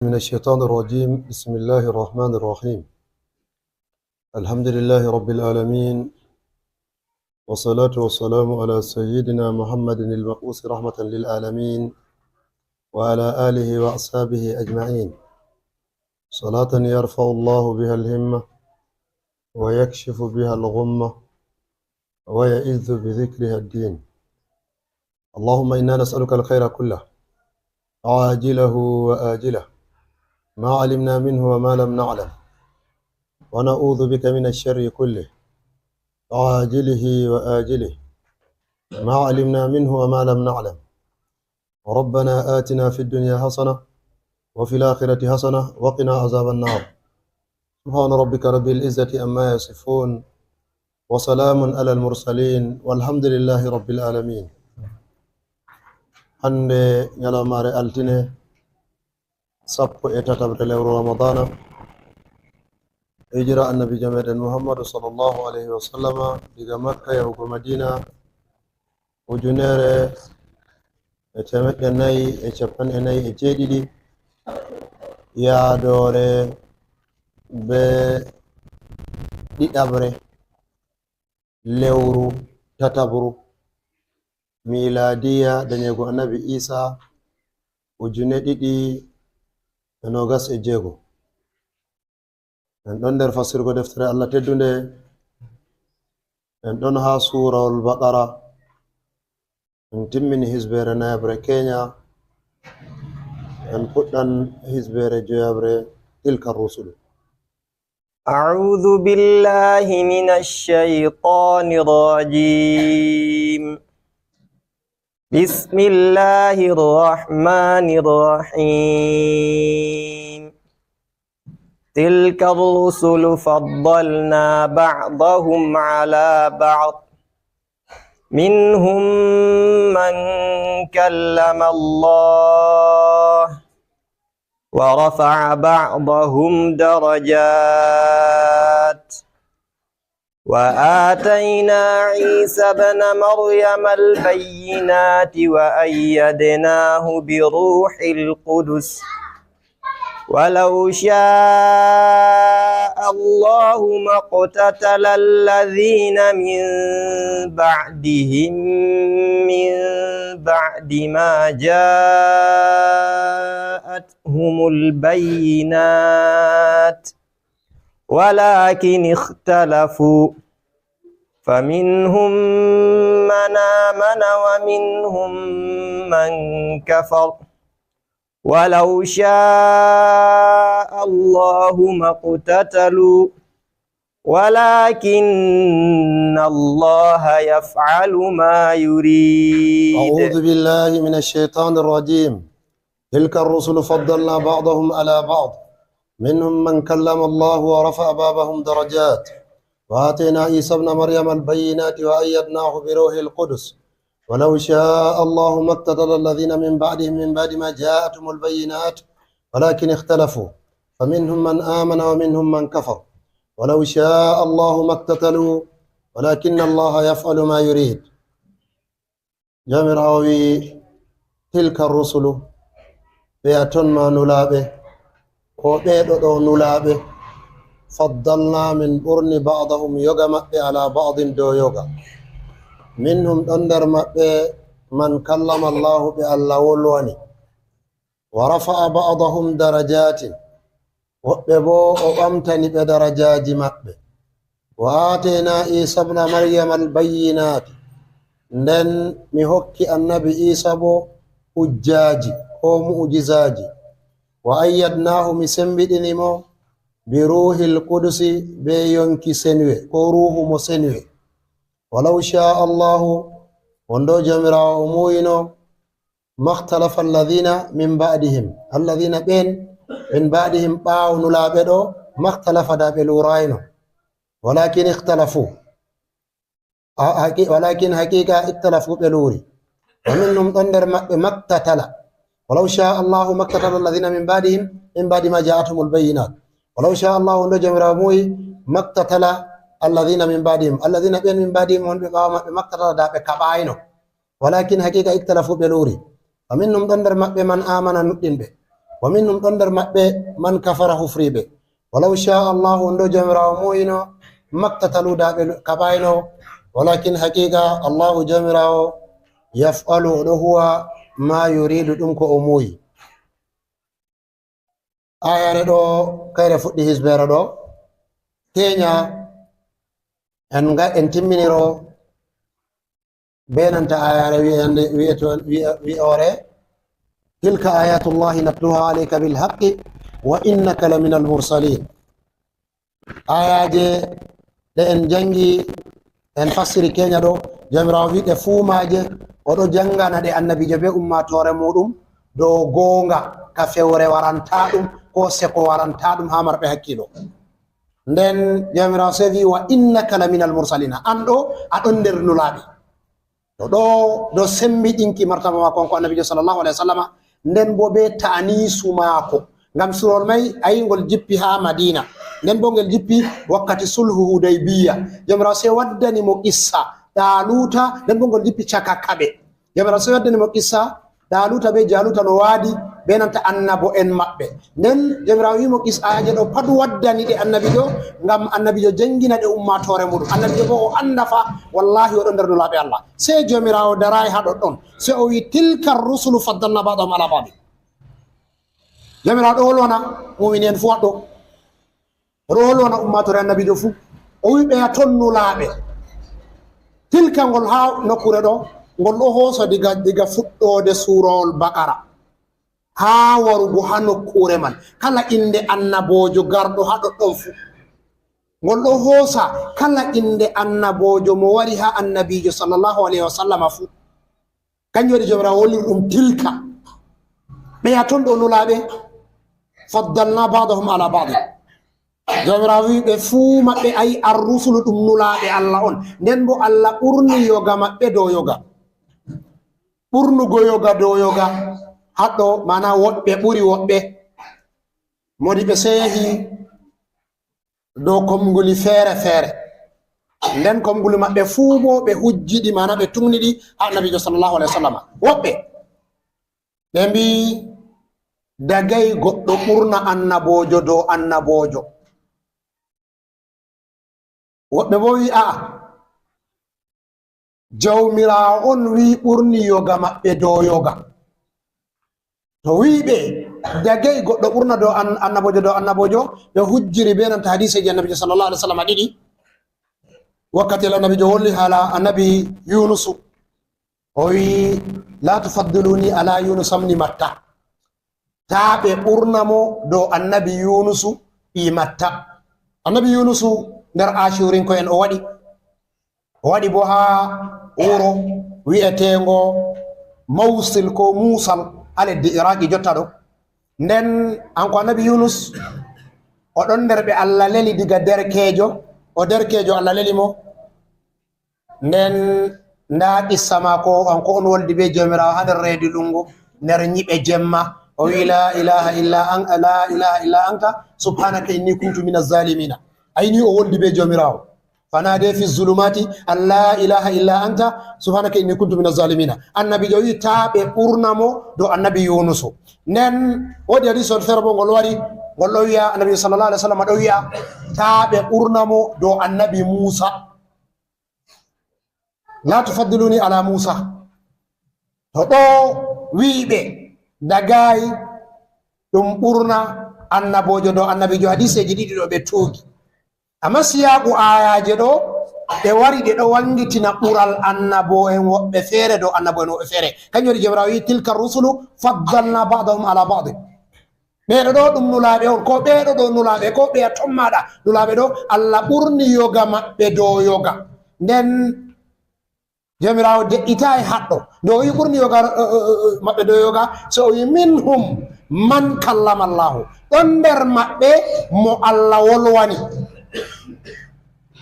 من الشيطان الرجيم. بسم الله الرحمن الرحيم. الحمد لله رب العالمين، والصلاة والسلام على سيدنا محمد المبعوث رحمة للعالمين وعلى آله وأصحابه أجمعين، صلاة يرفع الله بها الهمة ويكشف بها الغمة ويئذ بذكرها الدين. اللهم إنا نسألك الخير كله عاجله وآجله ما علمنا منه وما لم نعلم، ونعوذ بك من الشر كله عاجله وآجله ما علمنا منه وما لم نعلم. ربنا آتنا في الدنيا حسنة وفي الآخرة حسنة وقنا عذاب النار. سبحان ربك رب العزة عما يصفون وسلام على المرسلين والحمد لله رب العالمين. hande ñalawmare altine sappo e tatabre lewru ramadana hijira annabi jameɗen muhammadu sallallahu alaihi wasallama diga makka yahugo madina ujunere e temeɗɗe nayi e capanɗe nayi e jeeɗiɗi yaadore be ɗiɗabre lewru tatabru miladiya dañego annabi isa ujune ɗiɗi e nogas e jeego. en ɗon nder fasirgo deftere allah teddunde, en ɗon ha surawol baqara, en timmini hisbere nayabre kenya, en puɗɗan hisbere joyabre tilka rusulu. أعوذ بالله من الشيطان الرجيم. بسم الله الرحمن الرحيم. تلك الرسل فضلنا بعضهم على بعض، منهم من كلم الله ورفع بعضهم درجات، وآتينا عيسى ابن مريم البينات وأيدناه بروح القدس، ولو شاء الله ما اقتتل الذين من بعدهم من بعد ما جاءتهم البينات، ولكن اختلفوا، فمنهم من آمن ومنهم من كفر، ولو شاء الله ما اقتتلوا ولكن الله يفعل ما يريد. أعوذ بالله من الشيطان الرجيم. تلك الرسل فضلنا بعضهم على بعض، منهم من كلم الله ورفع بعضهم درجات، وآتينا عيسى ابن مريم البينات وأيدناه بروح القدس، ولو شاء الله ما اقتتل الذين من بعدهم من بعد ما جاءتهم البينات ولكن اختلفوا، فمنهم من آمن ومنهم من كفر، ولو شاء الله ما اقتتلوا ولكن الله يفعل ما يريد. جامراوي تلك الرسل بياتون ما نلابه وبيدو نلابه فضلنا من برن بعضهم يوغا مبه على بعض دو يوغا، منهم أندر من كلم الله بالله ولواني ورفع بعضهم درجات وببو أمتني بدرجات مبه، وآتينا عيسى ابن مريم البينات nden mi hokki annabi isa bo hujjaji ko mu'jizaji, wa ayyadnahu mi sembiɗinimo bi ruhil qudusi be yonki senwe ko ruhu mo senwe. ولو شاء الله وندو جمرا وموينو ما اختلف الذين من بعدهم، الذين بين من بعدهم باو نلابدو ما اختلف دا بلوراينو ولكن اختلفوا، ولكن حقيقة اختلفوا بلوري، ومنهم تندر مقتتل، ولو شاء الله ما اقتتل الذين من بعدهم من بعد ما جاءتهم البينات، ولو شاء الله وندو جمرا وموي ما اقتتل الذين من بعدهم، الذين بين من بعدهم بمقتل دابة كباينو، ولكن حقيقة اختلفوا بلوري، فمنهم دندر من آمن نؤمن به wa minhum ɗon nder maɓɓe man kafara hufriɓe walaw sha allahu ndo jamirawo moyino maktataludaɓe kaɓayno walakin haqiqa allahu jamirawo yaf'alu oɗo huwa ma yuridu ɗum ko o muyi. ayare ɗo kayre fuɗɗi hisbere ɗo teña en timminiro benanta ayare wi'ore tilka ayatullahi natluha alayka bilhaqqi wa innaka la min almursalin. ayaje ɗe en jangi en fassiri keña ɗo jamirawo wiɗe fuumaje oɗo jangana ɗe annabijo be ummatore muɗum dow gonga ka fewre waranta ɗum ko seko waranta ɗum ha marɓe hakkilo. nden jamirawo se wi wa innaka la min almursalina, an ɗo aɗon nder nulaɓe. to ɗo do sembiɗinki martaba mako ko annabijo sallllahu alayhi wa sallama, nden bo be ta'anisu mako ngam surol may ayingol jippi ha madina, nden bo ngel jippi wakkati sulhu hudaybiya. jamirawo se waddani mo qissa ɗaluta, nden bo ngol jippi caka kaɓe. jamirawo se waddani mo qissa ɗaluta be jaluta no waadi be nanta annabo en maɓɓe. nden jamirawo wimo qissaje ɗo pat waddani ɗe annabijo ngam annabijo jangina ɗe ummatore muɗum. annabijo bo o anda fa wallahi oɗo nder nulaɓe allah. se jamirawo daray ha ɗoɗɗon se o wi tilka rusulu faddalna ba'dahum ala ba'd. jamirawo ɗo wolwana mumini en fu waɗɗo, oɗo wolwana ummatore annabijo fu, o wi ɓeya ton nulaɓe. tilka ngol ha nokkure ɗo ngol ɗo hooso diga fuɗɗode surowol bakara ha warugo ha nokkure man, kala inde annabojo garɗo ha ɗoɗɗon fu ngol ɗo hoosa kala inde annabojo mo wari ha annabijo sallllahu alayhi wa sallama fu. kanjum waɗi jomirawo wollir ɗum tilka, ɓeya ton ɗo nulaɓe faddalna ba'dahum ala ba'd. jomirawo wi ɓe fuu maɓɓe ayi arrusulu ɗum nulaɓe allah on, nden bo allah ɓurni yoga maɓɓe dow yoga. ɓurnugo yoga dow yoga haɗɗo mana woɓɓe ɓuri woɓɓe, modi ɓe seehi dow komguli feere feere, nden komguli maɓɓe fuu bo ɓe hujjiɗi mana ɓe tumniɗi ha nabijo sallllahu alayhi wa sallam. woɓɓe ɓe mbi dagay goɗɗo ɓurna annabojo dow annabojo, woɓɓe bo wi aa jawmirawo on wi ɓurni yoga maɓɓe dow yoga. to wiɓe dagay goɗɗo ɓurna dow annabojo dow annabojo, ɓe hujjiri be nanta hadiseji annabijo sallllahu alih w sallam ɗiɗi. wakkati annabijo wolli haala annabi yunusu o wi la tufaddiluni ala yunus amni matta, ta ɓe ɓurna mo dow annabi yunusu ɓi matta. annabi yunusu nder ashurinko en o waɗi bo ha wuro wi'etengo mawsil ko musal ha leddi iraqi jotta ɗo. nden anko annabi yunus oɗon nder ɓe allah leli diga derkejo, o derkejo allah leli mo. nden nda qissa mako anko on woldi be jomirawo ha nder reedi ɗungo nder ñiɓe jemma, o wi la ilaha illa anta subhanaka inni kuntu min azzalimina. ayni o woldi be jomirawo fanade fi zulumati an la ilaha illa anta subhanaka inni kuntu min azzalimina. annabijo wi ta ɓe ɓurnamo dow annabi yunusu. nden wodi hadisol feere bo ngol wari ngol ɗo wiya annabi sallllahu alih w sallam ɗo wiya ta ɓe ɓurnamo dow annabi musa, la tufaddiluni ala musa. to ɗo wiɓe dagayi ɗum ɓurna annabojo dow annabijo, hadiseji ɗiɗi ɗo ɓe tuugi. amma siyaku ayaje ɗo ɓe wari ɗe ɗo wangitina ɓural annabo en woɓɓe feere dow annabo en woɓɓe feere. kanjum waɗi jomirawo wi tilka rusulu faddalna ba'dahum ala ba'd. ɓeɗo ɗo ɗum nulaɓe on, ko ɓeɗo ɗo nulaɓe, ko ɓeya tommaɗa nulaɓe ɗo allah ɓurni yoga maɓɓe dow yoga. nden jomirawo de'ita e haɗɗo nde o wi ɓurni yoga maɓɓe dow yoga, so o wi minhum man kallama llahu, ɗon nder maɓɓe mo allah wolwani.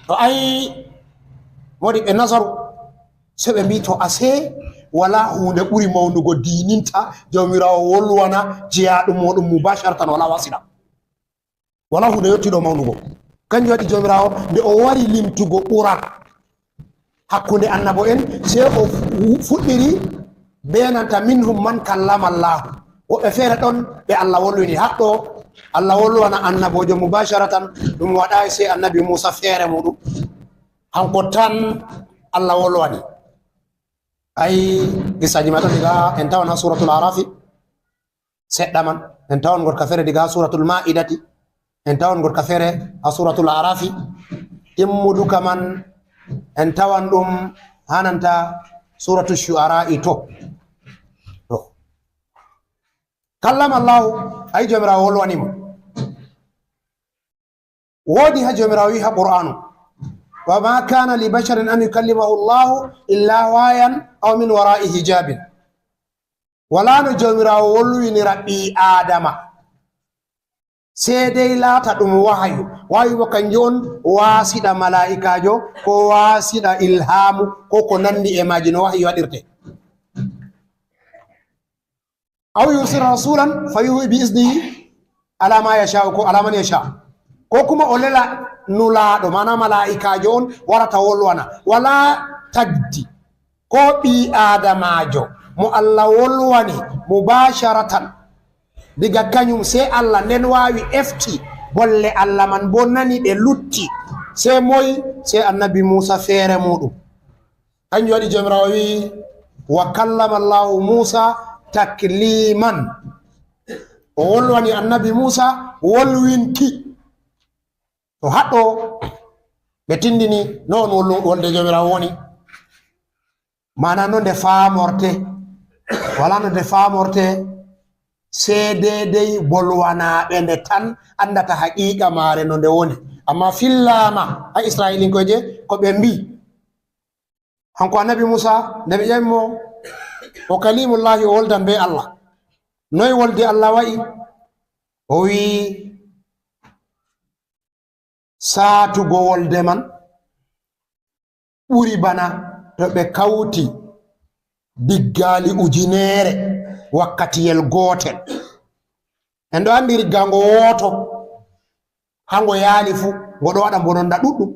to ayi modi ɓe nasaru so ɓe mbi to ase wala hunde ɓuri mawnugo dininta jawmirawo wolwana jeyaɗum moɗum mubasharatan wala wasila, wala hunde yettiɗo mawnugo. kanjum waɗi jawmirawo nde o wari limtugo ɓural hakkunde annabo en, se o fuɗɗiri be nanta minhum man kallama llahu, woɓɓe feere ɗon ɓe Allah wolwini haɗɗo Allah wolwana annabojo mubasharatan ɗum waɗayi sey annabi Musa feere muɗum hanko tan Allah wolwani ay gisaji ma ɗon diga en tawan ha suratul arafi seɗɗa man en tawan gotka feere diga ha suratul ma'idati en tawan gotka feere ha suratul arafi immuduka man en tawan ɗum hananta suratul shu'ara'i to kallama Allah ay jomirawo wolwanimo wodi ha jomirawo wi ha qur'anu wa ma kana li basharin an yukallimahu Allah illa wayan aw min wara'i hijabin wala no jomirawo wolwinira ɓi adama sai dai lata ɗum wahayu wahayu bo kanjum on wasiɗa mala'ikajo ko wasiɗa ilhamu ko ko nandi e maji no wahayu waɗirte aw yursila rasulan fayuhi bi isnihi ala ma yasha ko ala man yasha ko kuma o lela nulaɗo mana mala'ikajo on warata wolwana wala tagdi ko ɓi adamajo mo Allah wolwani mubasharatan diga kañum sai Allah nden wawi efti bolle Allah man bo nani ɓe lutti sai moy sai annabi Musa feere muɗum kanjum waɗi jomirawo wi wa kallama Allahu Musa takliman o wolwani annabi Musa wolwinki to haɗɗo ɓe tindini non wolde jomirawo woni mana no nde famorte wala no nde famorte sai dedei bolwanaɓe nde tan andata haqiqa mare no nde woni amma fillama ha israilinkoje ko ɓe mbi hanko annabi Musa nde ɓe ƴamimo o kalimullahi o woldan be Allah noy wolde Allah wa'i o wi saatugo wolde man ɓuri bana to ɓe kawti diggali ujunere wakkatiyel gotel en ɗo andi riggango woto hango yaali fu ngoɗo waɗa bononda ɗuɗɗum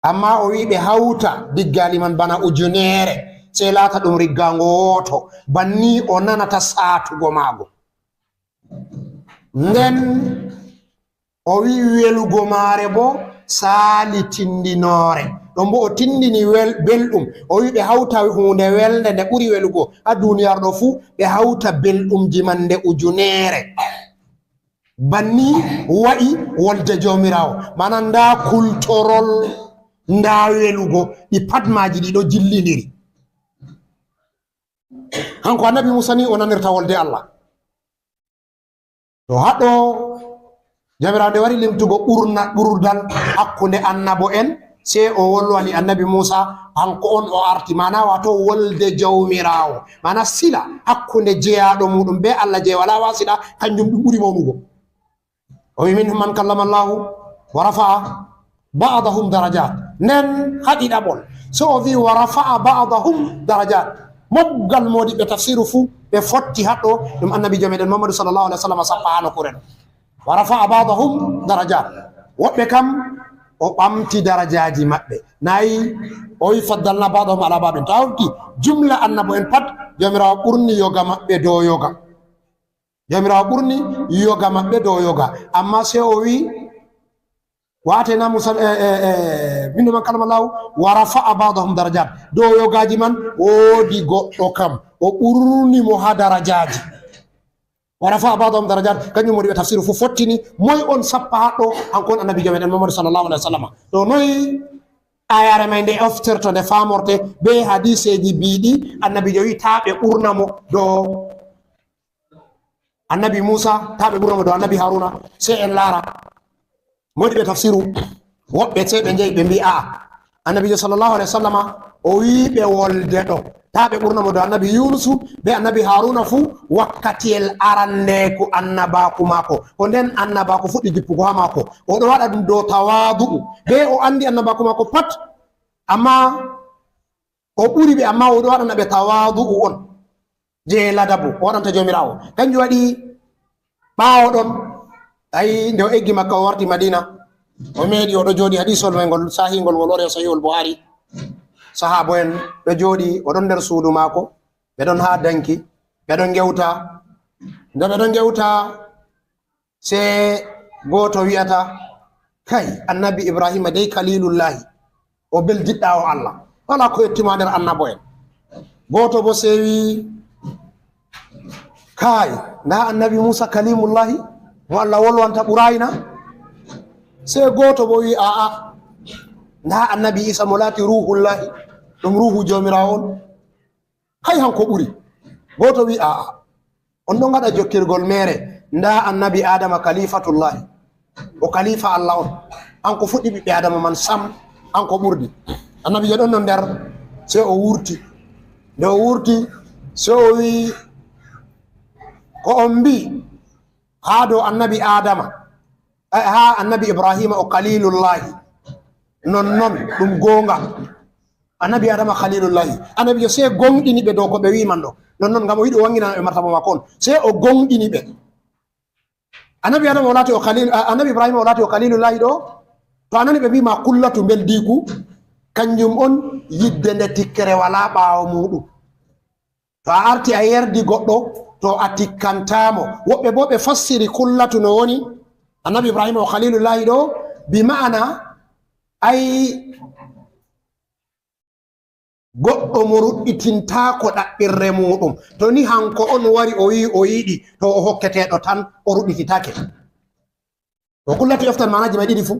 amma o wi ɓe hawta diggali man bana ujunere sei laata ɗum riggango woto banni o nanata saatugo maago nden o wi welugo maare bo saali tindinore ɗon bo o tindini belɗum o wi ɓe hawta hunde welde nde ɓuri welugo ha duniyar ɗo fuu ɓe hawta belɗumji man nde ujunere banni wa'i wolde jomirawo mana nda kultorol nda welugo ɗi pat maji ɗi ɗo jillidiri hanko annabi Musa ni o nanirta wolde Allah to haɗo jomirawo nde wari limtugo ɓurdal hakkunde annabo en sei o wolwani annabi Musa hanko on o arti mana wato wolde jawmirawo mana sila hakkunde jeyaɗo muɗum be Allah je wala wasiɗa kanjum ɗum ɓuri mawnugo o wi minhum man kallama Allahu wa rafa'a ba'dahum darajat nden haɗiɗaɓol so o wi wa rafa'a ba'dahum darajat moggal modiɓe tafsiru fuu ɓe fotti haɗɗo ɗum annabi jo meɗen Muhammadu sallallahu alaihi wa sallam sappa ha nokkure ɗo wa rafa'a ba'dahum darajat woɓɓe kam o ɓamti darajaji maɓɓe nayi o wi faddalna ba'dahum ala ba'din to hawti jumla annabo en pat jomirawo ɓurni yoga maɓɓe dow yoga jomirawo ɓurni yoga maɓɓe dow yoga amma sei o wi watena musa minde man kalama law wa rafa'a ba'dahum darajat dow yogaji man woodi goɗɗo kam o ɓurnimo ha darajaji wa rafa'a ba'dahum darajat kañum woni ɓe tafsiru fu fottini moy on sappa haɗɗo hankon annabi jo meɗen Muhammadu sallallahu alaihi wa sallam to noyi ayare may nde oftirto nde famorte be hadiseji biɗi annabi jo wi taɓe ɓurnamo dow annabi Musa taɓe ɓurnamo dow annabi Haruna sei en laara moɗi ɓe tafsiru woɓɓe sei ɓe jeeyi ɓe mbi a annabijo sallallahu alaihi wa sallam o wi ɓe wolde ɗo ta ɓe ɓurnamo do annabi Yunusu be annabi Haruna fu wakkatiyel aranneku annabaku mako ko nden annabaku fuɗɗi jippugo ha mako o ɗo waɗa ɗum dow tawadu be o andi annabaku mako pat amma o ɓuri ɓe amma o ɗo waɗana ɓe tawadu on je ladabu o waɗanta jomirawo kanjum waɗi ɓawo ɗon ayi nde o eggi Makka o warti Madina o meeɗi oɗo jooɗi hadisol may ngol sahingol ngol wari sahihul Buhari sahabo en ɗo jooɗi oɗon nder suudu maako ɓe ɗon ha danki ɓeɗon gewta nde ɓeɗon gewta se goto wi'ata kay annabi ibrahima dey kalilullahi o beldiɗɗa o Allah wala ko yettima nder annabo en goto bo sewi kay nda annabi Musa kalimullahi mo Allah wolwanta ɓurayna se goto bo wi aa nda annabi Isa mo laati ruhullahi ɗum ruhu jomirawo on hay hanko ɓuri goto wi aa on ɗon gaɗa jokkirgol mere nda annabi adama kalifatullahi o kalifa Allah on hanko fuɗɗi ɓiɓɓe adama man sam hanko ɓurdi annabi jo ɗon no nder se o wurti nde o wurti se o wi ko on mbi ha dow annabi adama ha annabi ibrahima o kalilullahi non ɗum gonga annabi adama khalilullahi annabi jo se gonɗini ɓe dow ko ɓe wiman ɗo non ngam o yiɗi o wanginaɓe martaba makko on se o gonɗini ɓe annabi adama o laati o khalil annabi ibrahima o laati o khalilullahi ɗo to anani ɓe mbima kullatu beldiku kanjum on yidde nde tikkere wala ɓawo muɗum to a arti a yerdi goɗɗo to a tikkantamo woɓɓe bo ɓe fassiri kullatu no woni annabi ibrahima o khalilullahi ɗo bi ma'ana ay goɗɗo mo ruɗɗitintako ɗaɓɓirre muɗum to ni hanko on wari o wi o yiɗi to o hokketeɗo tan o ruɗɗititake to kullatu eftan manaji may ɗiɗi fu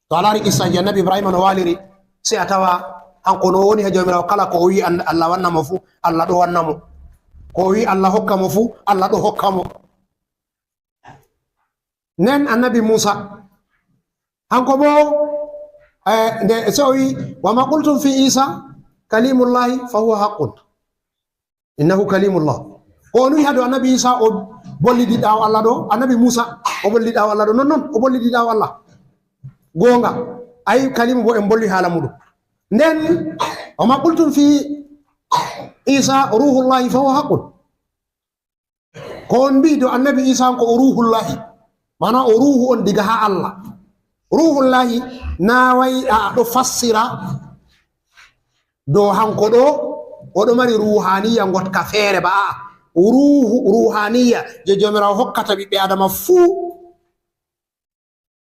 to a laari qissaji annabi ibrahima no waliri se a tawa hanko no woni ha jomirawo kala ko o wi Allah wannamo fu Allah ɗo wannamo ko o wi Allah hokka mo fu Allah ɗo hokka mo nen annabi Musa hanko bo nde se o wi wama qultum fi Isa kalimullahi fa huwa haqqun innahu kalimullah ko on wi hado annabi Isa o bollidiɗawo Allah ɗo annabi Musa o bollidiɗawo Allah ɗo non o bollidiɗawo Allah gonga ay kalimu bo en bolli haala muɗum nden wama qultum fi Isa ruhullahi fa huwa haqqun ko on mbi do annabi Isa ko o ruhullahi mana o ruhu on diga ha Allah ruhullahi na way a ɗo fassira do hanko ɗo oɗo mari ruhaniya gotka feere ba ruhu ruhaniya je jomirawo hokkata ɓiɓɓe adama fuu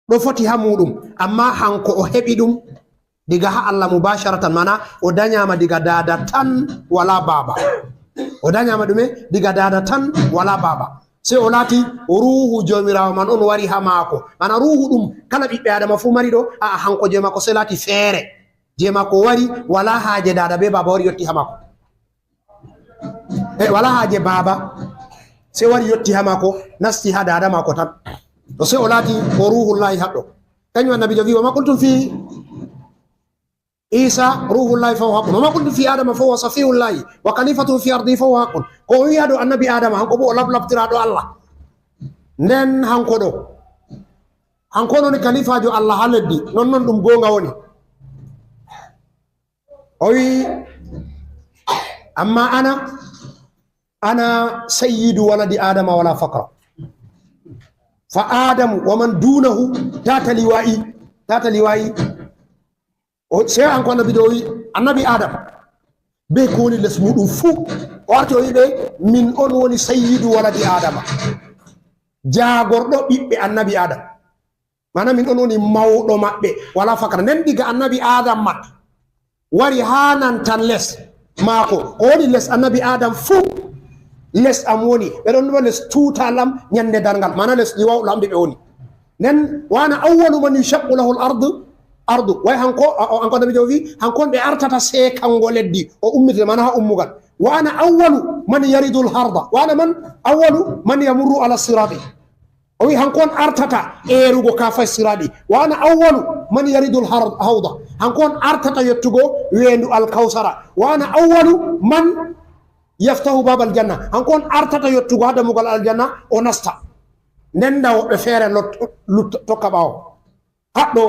ɗo foti ha muɗum amma hanko o heɓi ɗum diga ha Allah mubasharatan mana o dañama diga dada tan wala baba o dañama ɗume diga dada tan wala baba se o laati ruhu jomirawo man on wari ha maako mana ruhu ɗum kala ɓiɓɓe adama fu mari ɗo a hanko je mako se laati feere je mako wari wala haaje dada be baba wari yotti ha mako wala haaje baba se wari yotti ha mako nasti ha dada mako tan to se o laati ko ruhullahi haɗɗo kañum annabi jo wi wama qultum fi Isa ruhullahi fa huwa haqqun wama qultum fi adama fa huwa safiullahi wa khalifatuhu fi ardi fa huwa haqqun ko o wiya ɗo annabi adama hanko bo o lablabtiraɗo Allah nden hanko ɗo hanko noni kalifajo Allah ha leddi non ɗum gonga woni o wi amma ana sayyidu waladi adama wala faqra fa adamu wa man dunahu tata liwa'i o se an ko annabi do wi annabi adam be ko woni les muɗum fuu o arti o wiɓe min on woni sayyidu waladi adama jagorɗo ɓiɓɓe annabi adam mana min on woni mawɗo maɓɓe wala fakara nden diga annabi adam man wari hanan tan les maako ko woni les annabi adam fuu les am woni ɓeɗon ɗuma les tutalam ñande dargal mana les ɗi wawɗo ɓe woni nen wana awwalu man yushaqqu lahu l ardu way hanko annabi jo wi hankon ɓe artata sekango leddi o ummite mana ha ummugal wana awwalu man yaridu l harda wana man awwalu man yamurru ala sirati o wi hankon artata erugo ka fay siradi wana awwalu man yaridu l hawda hankon artata yettugo wendu alkawsara wana awwalu man yaftahu babal janna hankon artata yettugo ha dammugal aljanna o nasta nden da woɓɓe feere tokka ɓawo haɗɗo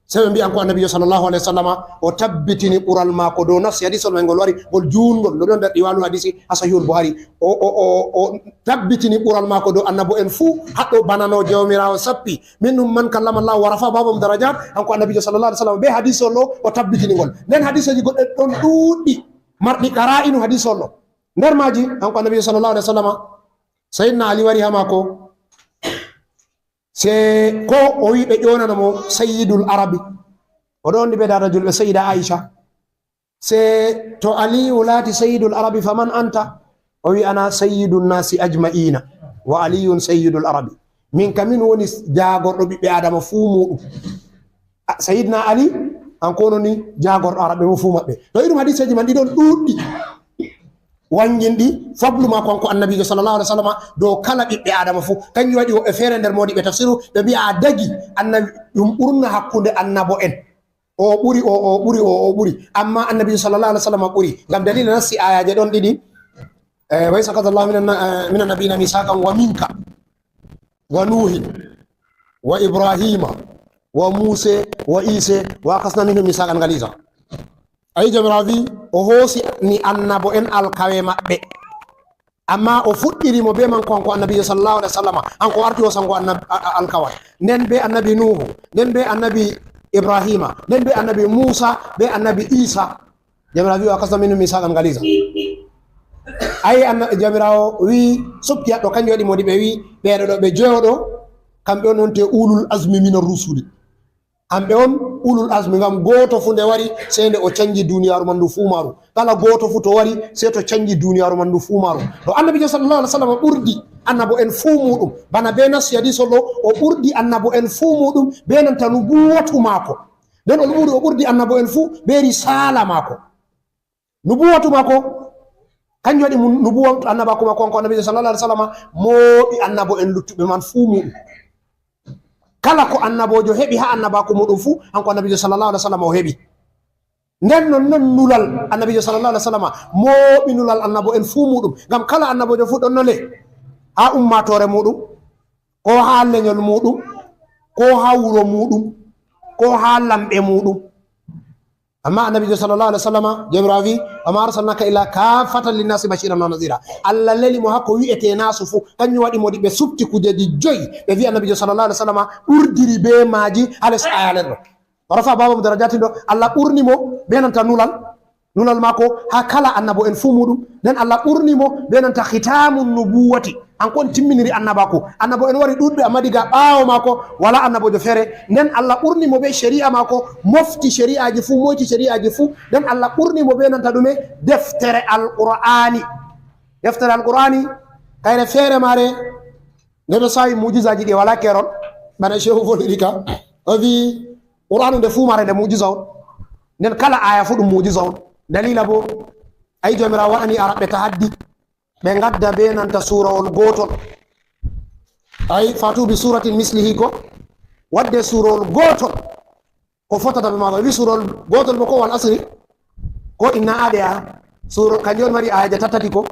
seɓe mbiyan ko annabijo sallllahu alayhi wa sallama o tabbitini ɓural mako dow nafsi hadisol may ngol wari ngol jungol ɗo ɗon nder ɗiwalu hadisi ha sahihul buhari o tabbitini ɓural mako dow annabo en fuu haɗɗo banano jawmirawo sappi minhum man kallama llahu wa rafa babam darajat hanko annabijo sallallah alih w sallam be hadisol ɗo o tabbitini ngol nden hadiseji goɗɗe ɗon ɗuuɗɗi marɗi qara'inu hadisol ɗo nder maji hanko annabi sallallahu alaihi wasallam sayyidina ali wari ha mako se ko o wi ɓe ƴonanamo sayyidul arabi oɗo wondi ɓe dada julɓe sayyida aisha se to aliyu laati sayyidul arabi faman anta o wi ana sayyidun nasi ajma'ina wa aliyun sayyidul arabi min kamin woni jagorɗo ɓiɓɓe adama fuu muɗum sayyidna ali hankono ni jagorɗo araɓe mo fuu maɓɓe to iɗum hadiseji man ɗiɗon ɗuɗɗi wanginɗi fabluma konko annabijo sallallahu alaihi wasallam dow kala ɓiɓɓe adama fuu kanjum waɗi woɓɓe feere nder modiɓe tafsiru ɓe mbiya a dagi annabi ɗum ɓurna hakkude annabo en o ɓuri o ɓuri o ɓuri amma annabijo sallallahu alaihi wasallam ɓuri ngam dalila nassi ayaje ɗon ɗiɗi wa isa kadallahu min annabiyina misaqan wa minka wa nuhin wa ibrahima wa musa wa isa wa akasna minhum misaqan galiza ay jamravi o hoosi ni annabo en alkawe maɓɓe amma o fuɗɗirimo be man konko annabijo sallallahu alaihi wasallam anko arti o sango alkawal nden be annabi nuhu nden be annabi ibrahima nden be annabi musa be annabi isa jamravi wa akasna minhum misaqan galiza ay jamirawo wi sopti haɗɗo kanjum waɗi modi ɓe wi ɓeeɗo ɗo ɓe jeyoɗo kamɓe on te ulul azmi minar rusuli hamɓe on ulul azmi ngam goto fu nde wari sey nde o canji duniyaru man ndu fuu maru kala goto fu to wari sey to canji duniyaru man ndu fuu maru to annabijo sallallahu alaihi wasallam ɓurdi annabo en fuu muɗum bana be nassi hadis ɗo o ɓurdi annabo en fuu muɗum be nanta nubuwatu maako nden o ɓurdi annabo en fuu be risala maako nubuwatu maako kanjum waɗi nubuwatu annabako maako kanko annabijo sallallahu alaihi wasallam mooɓi annabo en luttuɓe man fuu muɗum kala ko annabojo heɓi ha annabako muɗum fuu hanko annabijo sallallahu alaihi wasallam o heɓi nden non nulal annabijo sallallahu alaihi wasallam mooɓi nulal annabo en fuu muɗum ngam kala annabojo fuu ɗon nole ha ummatore muɗum ko ha leñol muɗum ko ha wuro muɗum ko ha lamɓe muɗum amma annabijo sallallahu alaihi wasallam jomirawo wi wama arsalnaka illa kafatan linnasi bashiran wa nadira allah leli mo hakko wi'ete nasu fu kanjum waɗi modi ɓe subti kujeji joyi ɓe wi annabijo sallallahu alaihi wasallam ɓurdiri be maji hales ayalen ɗo o rafa babamo darajatin ɗo allah ɓurnimo ɓe nanta nulal mako ha kala annabo en fuu muɗum nden allah ɓurnimo ɓe nanta hitamu nubuwati hanko on timminiri annabako annabo en wari ɗuɗɓe amma diga ɓaawo mako wala annabojo feere nden allah ɓurnimo ɓe shari'a mako mofti shari'aji fuu moyti shari'aji fuu nden allah ɓurnimo ɓe nanta ɗume deftere alqur'ani kayre feere mare nde ɗo sawi mujisaji ɗi wala keron bana cheikhu voliri ka o wi qur'anu nde fuu mare nde mujisa on nden kala aya fuu ɗum mujisa on dalila bo ay jomirawo waɗani araɓɓe tahaddi ɓe gadda be nanta surawol gotol ay fatu bi suratin mislihi ko wadde surawol gotol ko fotata ɓe maga wi surawol gotol bo ko wal asri ko inna aɗa suro kanjum on mari ayaje tatati ko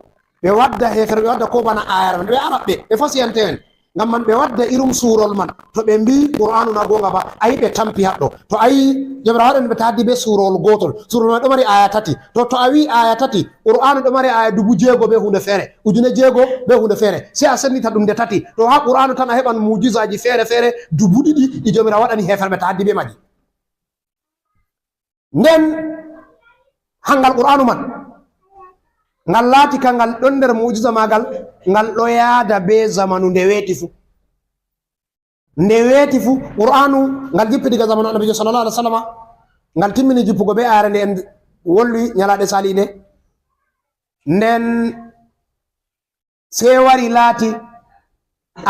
ɓe wadda hefere ɓe wadda ko bana ayara man ɓe araɓɓe ɓe fasiyante en ngam man ɓe wadda irum surol man to ɓe mbi qur'anu na gonga ba ayi ɓe tampi haɗɗo to ayi jomirawo waɗani ɓe taddi be surol gotol surol man ɗo mari aya tati to a wi aya tati qur'anu ɗo mari aya 6,000 be hunde feere 6,000 be hunde feere se a sennita ɗum nde tati to ha qur'anu tan a heɓan mujisaji feere feere 2,000 ɗi jomirawo waɗani hefere ɓe taddi be maji nden hangal qur'anu man ngal laati ka ngal ɗon nder mujisa magal ngal ɗo yaada be zamanu nde weeti fu qur'anu ngal jippi diga zamanu annabijo sallallahu alaihi wasallam ngal timmini jippugo be are nde en wolwi nyalaɗe saliɗe nden se wari laati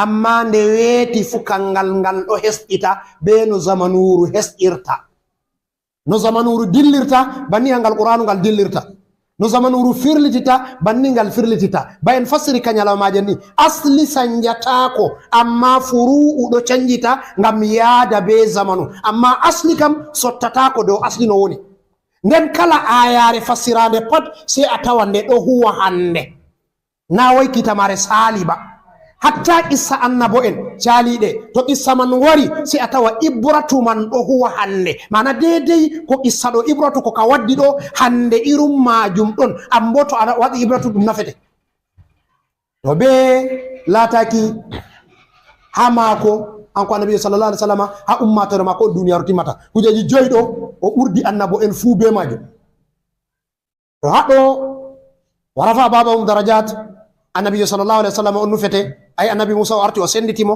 amma nde weeti fu kangal ngal ɗo hesɗita be no zamanuru hesɗirta no zamanuru dillirta banni hangal qur'anu ngal dillirta no zamanuru firlitita banni ngal firlitita ba en fasiri kanyalamaje ni asli sanjatako amma furu'u ɗo canjita ngam yaada be zamanu amma asli kam sottatako dow asli no woni nden kala ayare fassirande pat se a tawa nde ɗo huwa hande na way kitamare sali ba hatta qissa annabo en caaliɗe to qissa man wari si a tawa ibratu man ɗo huwa hande mana dedei ko qissa ɗo ibratu ko ka waddi ɗo hande irum majum ɗon ambo to a waɗi ibratu ɗum nafete to be lataki ha maako anko annabi sallallahu alaihi wasallam ha ummatore mako on duniyaru timmata kujeji joyi ɗo o ɓurdi annabo en fuu be majum to haɗo ورفع بعضهم درجات النبي صلى الله عليه وسلم أنو فتي أي النبي موسى وأرتي وسندتيمو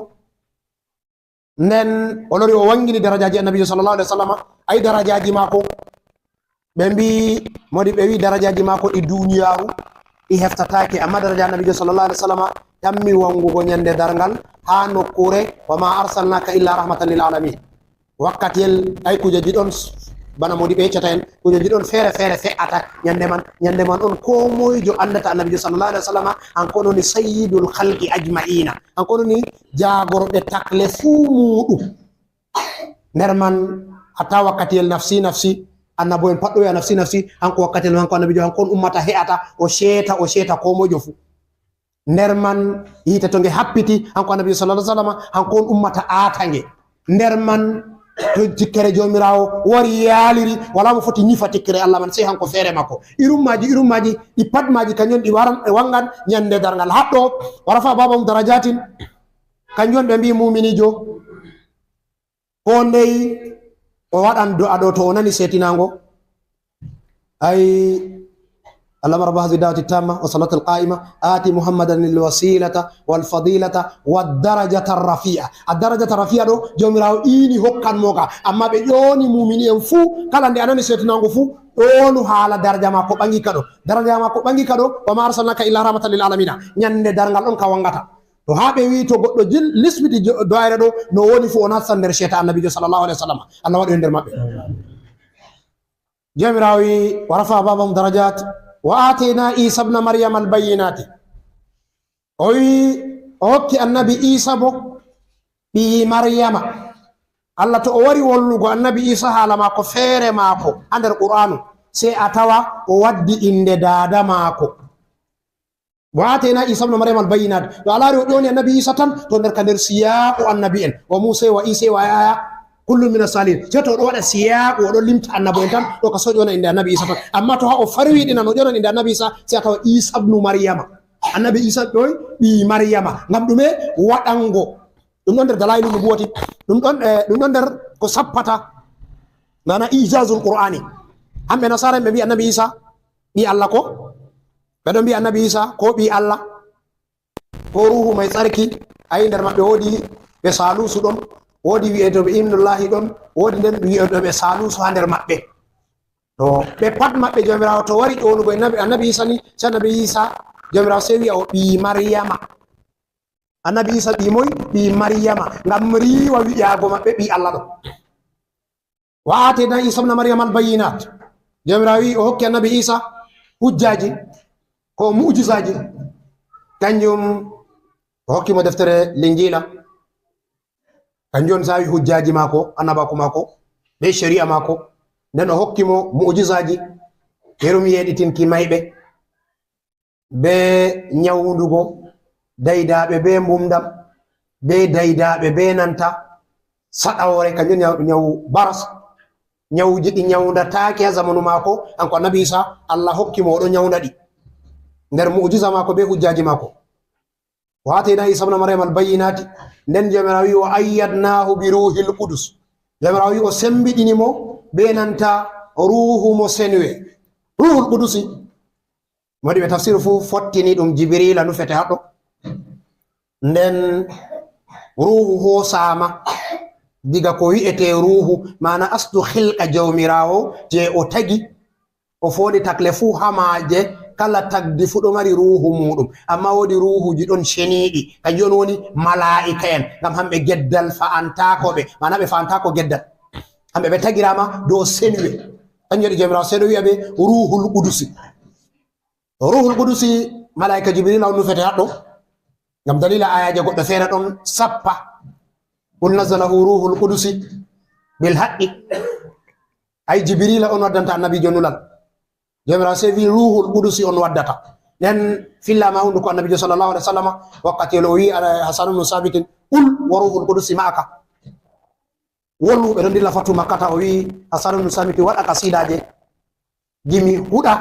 nen o lori o wangini darajaji annabi sallallahu alaihi wasallam ay darajaji mako ɓe mbi modi ɓe wi darajaji mako ɗi duniyaru ɗi heftatake amma daraja annabi sallallahu alaihi wasallam tammi wangugo nyande dargal ha nokkure wa ma arsalnaka illa rahmatan lil alamin wakkatiyel ay kujeji ɗon bana modi ɓe yeccata en kujeji ɗon feere feere fe'ata nyande man on ko moyjo andata annabi sallallahu alaihi wasallam an kono ni sayyidul khalqi ajma'ina an kono ni jagorɓe takle fuu muɗum nder man hatta wakkatiyel nafsi nafsi annabo en patɗo ya nafsi nafsi hanko wakkatiyel hanko annabijo hanko on ummata he'ata o sheeta ko moƴo fu nder man yite to nge happiti hanko annabi sallallahu alaihi wasallam hanko on ummata atange nder man to tikkere jomirawo wari yaaliri wala mo foti ñifa tikkere Allah man sey hanko feere makko irummaji ɗi patmaji kañum ɗi waran e wangan ñande dargal haɗɗo warafa babam darajatin kanjum ɓe mbi muminijo ko ndey o waɗan do'a ɗo to o nani setinago ay اللهم رب هذه الدعوة التامة والصلاة القائمة آتي محمدا الوسيلة والفضيلة والدرجة الرفيعة الدرجة الرفيعة دو جمراو إني هكان موكا أما بيوني مؤمنين فو كلا دي أنا سيتنانغو فو أولو حالا درجة ما كو بانجي كدو درجة ما كو بانجي كدو وما أرسلناك إلا رحمة للعالمين ñande dargal on ka wangata to haɓe wi to goɗɗo lisbiti doyre ɗo no woni fo on hassan nder cheta annabijo sallallahu alaihi wasallam Allah waɗi nder maɓɓe jomirawi wa rafa babam darajat وآتينا عيسى ابن مريم البينات أوكي النبي عيسى بو بمريم الله توري ولغو النبي عيسى حالا ماكو فير ماكو عند القرآن سي أتوا ودي إند دادا ماكو وآتينا عيسى ابن مريم البينات وعلى رؤوني النبي عيسى تندر كندر سياق النبي وموسى وعيسى وآيا كل من الصالحين جاتو دو ودا سياق ودو لمت النبي تام دو كسو جونا عند النبي عيسى اما تو ها فرwi dina no jona عند النبي عيسى سياتا عيسى ابن مريم النبي عيسى دوي بي مريم ngam dume wadango dum don der dalailu nubuwati dum don der ko sappata nana ijazul qur'ani ambe nasara be bi annabi Isa bi Allah ko be don bi annabi Isa ko bi Allah ko ruhu mai tsarki ay der mabbe wodi be salusu don wodi wi'etoɓe imnullahi ɗon wodi nden wi'etoɓe salusu ha nder maɓɓe to ɓe pat maɓɓe jomirawo to wari ƴonugo annabi Isa ni so annabi Isa jomirawo sey wi'a o ɓi maryama annabi Isa ɓi moy ɓi maryama ngam riwa wi'ago maɓɓe ɓi Allah ɗo wa atena Isa ibn maryama al bayinat jomirawo wi o hokki annabi Isa hujjaji ko mu'jizaji kanjum o hokkimo deftere linjila kanjon sawi hujjaji mako annabako mako be sharia mako nden o hokkimo mu'jizaji yerum yeditinki mayɓe be nyawdugo daydaɓe be mbumdam be daydaɓe be nanta saɗawore kanjon nyaw baras nyawji ɗi nyawdatake ha zamanu mako anko annabi Isa Allah hokkimo oɗo nyawda ɗi nder mu'jiza mako be hujjaji mako وآتينا عيسى ابن مريم البينات nden jomirawi o ayyadnahu bi ruhil qudus jomirawi o sembiɗinimo be nanta ruhu mo senwe ruhul qudusi modi ɓe tafsir fu fottini ɗum jibrila nufete haɗo nden ruhu hosama diga ko wi'ete ruhu mana asdu khilqa jawmirawo je o tagi o foni takle fu hamaje kala tagdi fu ɗo mari ruhu muɗum amma wodi ruhuji ɗon sheniɗi kanjum woni malaika en ngam hamɓe geddal fa'antakoɓe mana ɓe fa'antako geddal hamɓe ɓe tagirama dow senwe kanjum waɗi jomirawo seeɗo wi'a ɓe ruhul qudusi malaika jibril on nufete haɗɗo ngam dalila ayaje goɗɗo feere ɗon sappa qul nazalahu ruhul qudusi bil haqqi ay jibrila on waddanta annabijo nulal jomirawo se wi ruhul qudusi on waddata nden fillama hunduko annabijo sallallahu alaihi wasallam wakkati o wi Hasan ibn Sabitin qul wa ruhul qudusi ma'aka wolu ɓe ɗon dilla fatu makkata o wi Hasan ibn Sabit waɗa kasidaje gimi huɗa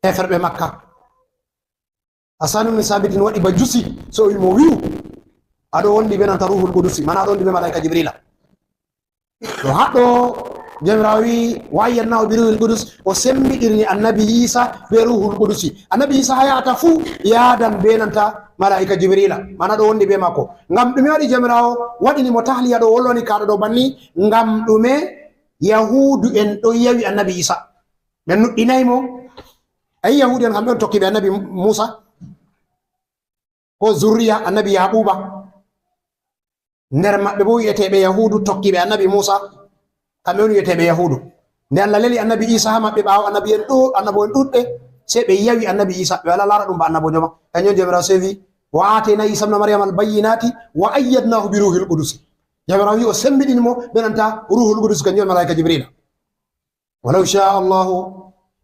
heferɓe makka Hasan ibn Sabit waɗi ba jusi so wi mo wi'u aɗo wondi ɓe nanta ruhul qudusi mana aɗo wondi ɓe malaika jibrila to haɗɗo jomirawi wayyatnahu bi ruhil qudus o sembiɗirni annabi isa be ruhul qudusi annabi isa hayata fuu yadan be nanta malaika jibrila mana ɗo wondi be makko ngam ɗume waɗi jomirawo waɗinimo tahliya ɗo wolloni kaɗo ɗo banni ngam ɗume yahudu en ɗo yawi annabi isa ɓe nuɗɗinaymo ayi yahudu en kamɓe on tokkiɓe annabi musa ko zurriya annabi yaquba nder maɓɓe bo wiyeteɓe yahudu tokkiɓe annabi musa kamɓe on wiyeteɓe yahudu nde Allah leli annabi isa ha maɓɓe ɓawo annabo en ɗuɗɓe sei ɓe yawi annabi isa ɓe wala lara ɗum ba annabojo ma kañum jomirawo sei wi wa atayna isa ibna maryama al bayyinati wa ayyadnahu bi ruhil qudus jomirawo wi o sembiɗinimo ɓe nanta ruhul qudus kanjum malaika jibrila walaw sha allahu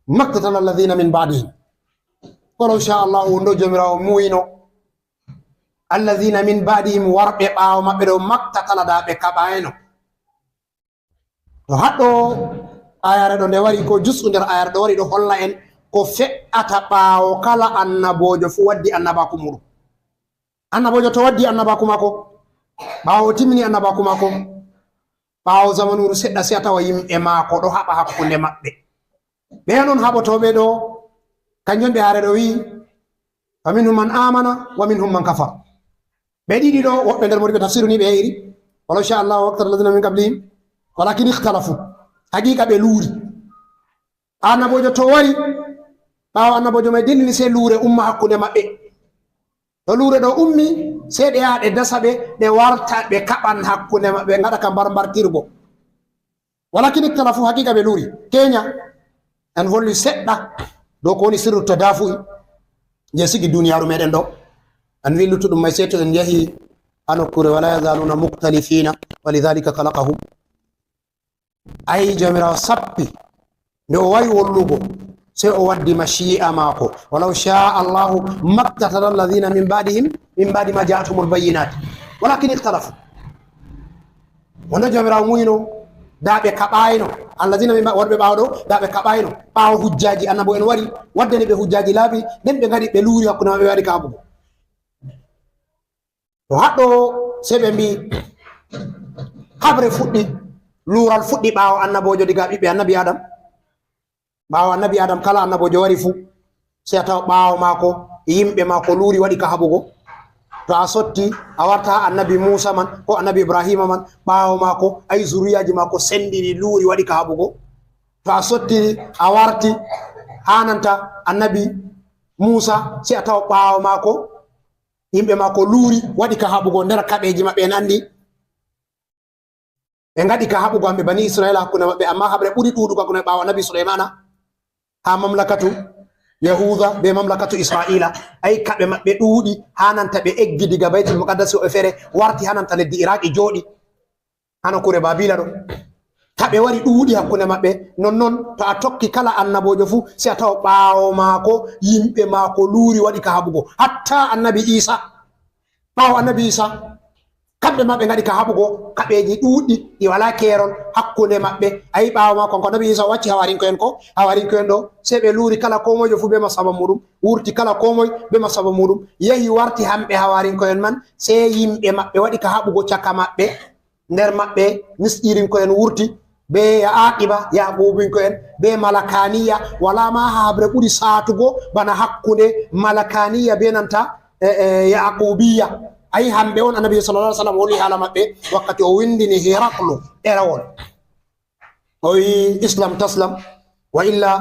maktatala alladhina min ba'dihim walaw sha allahu wonɗo jomirawo muyino alladhina min ba'dihim warɓe ɓawo maɓɓe ɗo maktatala da ɓe kaɓayno to haɗɗo ayare ɗo nde wari ko jusɗu nder ayare ɗo wari ɗo holla en ko fe'ata ɓawo kala annabojo fu waddi annabaku muɗum annabojo to waddi annabaku mako ɓawo timmini annabaku mako ɓawo zamanuru seɗɗa se a tawa yimɓe mako ɗo haɓa hakkunde maɓɓe ɓe non haɓotoɓe ɗo kanjum ɓe are ɗo wi fa minhum man amana wa minhum man kafar ɓe ɗiɗi ɗo woɓɓe nder modiɓe tafsiru ni ɓe yeyri walaw sha allahu waqtara alladhina min qablihim walakin ikhtalafu haqiqa ɓe luuri annabojo to wari ɓawo annabojo mai dillini se luure umma hakkunde maɓɓe to luure ɗo ummi se ɗe yaha ɗe dasa ɓe ɗe warta ɓe kaɓan hakkunde maɓɓe gaɗa ka mbartirgo walakin ikhtalafu haqiqa ɓe luuri kenya en volli seɗɗa dow ko woni sirru tadafu'i je sigi duniyaru meɗen ɗo en wi luttuɗum may se to en yahi ha nokkure wala yazaluna mukhtalifina walidhalika khalaqahum ay jomirawo sappi nde o wawi wollugo se o waddi mashi'a mako walaw shaa allahu maktatala alladhina min ba'di ma ja'atumul bayyinat walakin ikhtalafu wonno jomirawo muyno da ɓe kaɓayno alladhina min worɓe ɓawo ɗo da ɓe kaɓayno ɓawo hujjaji annabo en wari waddani ɓe hujjaji laabi nden ɓe gadi ɓe luuri hakkude maɓe ɓe waɗi kaɓugo to haɗɗo se ɓe mbi habre fuɗɗi luural fuɗɗi ɓawo annabojo diga ɓiɓɓe annabi adam ɓawo annabi adam kala annabojo wari fuu se a tawa ɓawo mako yimɓe mako luuri waɗi ka haɓugo to a sotti a warta ha annabi musa man ko annabi ibrahima man ɓawo mako ayi zuriyaji mako sendiri luuri waɗi ka haɓugo to a sottiri a warti hananta annabi musa se a tawa ɓawo mako yimɓe mako luuri waɗi ka haɓugo nder kaɓeji maɓɓe en andi ɓe gaɗi ka haɓugo hamɓe bani israila hakkunde maɓɓe amma haɓre ɓuri ɗuɗugo hakkunde ɓawo annabi suleimana ha mamlakatu yahuda be mamlakatu israila ayi kaɓe maɓɓe ɗuuɗi hananta ɓe eggi diga baytul muqaddasi o fere warti hananta leddi iraqi jooɗi hano kure babila ɗo kaɓe wari ɗuuɗi hakkunde maɓɓe nonnon to a tokki kala annabojo fu si a tawa ɓawo maako yimɓe maako luuri waɗi ka haɓugo hatta annabi isa ɓawo annabi isa kamɓe maɓɓe gaɗi ka haɓugo kaɓeji ɗuuɗɗi ɗi wala keerol hakkunde maɓɓe ayi ɓawo ma konko annabi isa wacci hawarinko'en ɗo sei ɓe luuri kala komojo fu be masaba muɗum wurti kala komoy be masaba muɗum yehi warti hamɓe hawarinko'en man sei yimɓe maɓɓe waɗi ka haɓugo caka maɓɓe nder maɓɓe misƴirinko'en wurti be aqiba yaqubinko'en be malakaniya wala ma habre ɓuri satugo bana hakkunde malakaniya be nanta yaqubiya ayi hamɓe on annabi sallallahu alaihi wasallam woni haala maɓɓe wakkati o windini hiraklu ɗerewol o wi islam taslam wa illa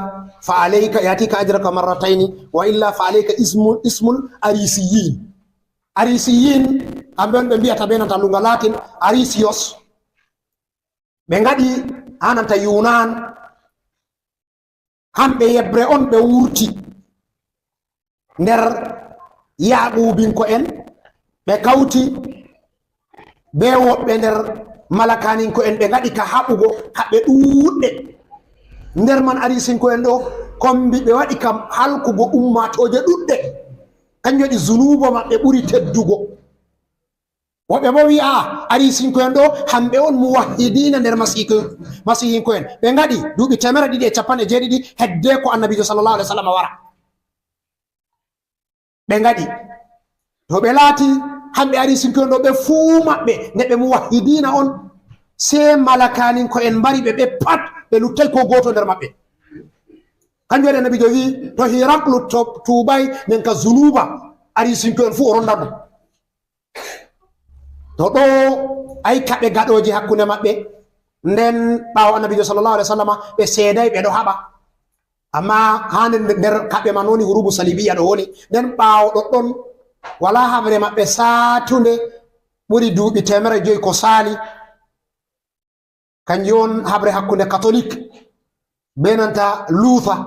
fa alayka yatika ajraka marrataini wa illa fa alayka ismul arisiyin hamɓe on ɓe mbiyata be nanta lunga latin arisios ɓe ngaɗi hananta yunan hamɓe yebre on ɓe wurti nder yaquubinko en ɓe kawti be woɓɓe nder malakaninko en ɓe ngaɗi ka haɓugo haɓe ɗuuɗɓe nder man arisinko en ɗo kombi ɓe waɗi kam halkugo ummatoje ɗuɗɗe kanjum waɗi zunubo maɓɓe ɓuri teddugo woɓɓe bo wi a arisinko en ɗo hamɓe on muwahhidina nder masihinko en ɓe ngaɗi duuɓi 250 hedde ko annabijo sallallahu alaihi wasallam wara ɓe ngaɗi to ɓe laati hamɓe arisinko en ɗo ɓe fuu maɓɓe ne ɓe muwahhidina on se malakanin ko en mbari ɓe pat ɓe luttay ko goto nder maɓɓe. Kanjum waɗi annabijo wi to Hiraklu tubay nden ka zunuba ari sinko en fuu o ronda ɗum. To ɗo ay kaɓe gaɗoji hakkunde maɓɓe, nden ɓawo annabijo sallallahu alaihi wasallam ɓe seeday ɓe ɗo haɓa, amma hande nder kaɓe man woni hurubu salibiya ɗo woni. Nden ɓawo ɗoɗɗon wala habre maɓɓe satunde ɓuri duuɓi 500 ko saali, kanjum on habre hakkunde catholique be nanta Luther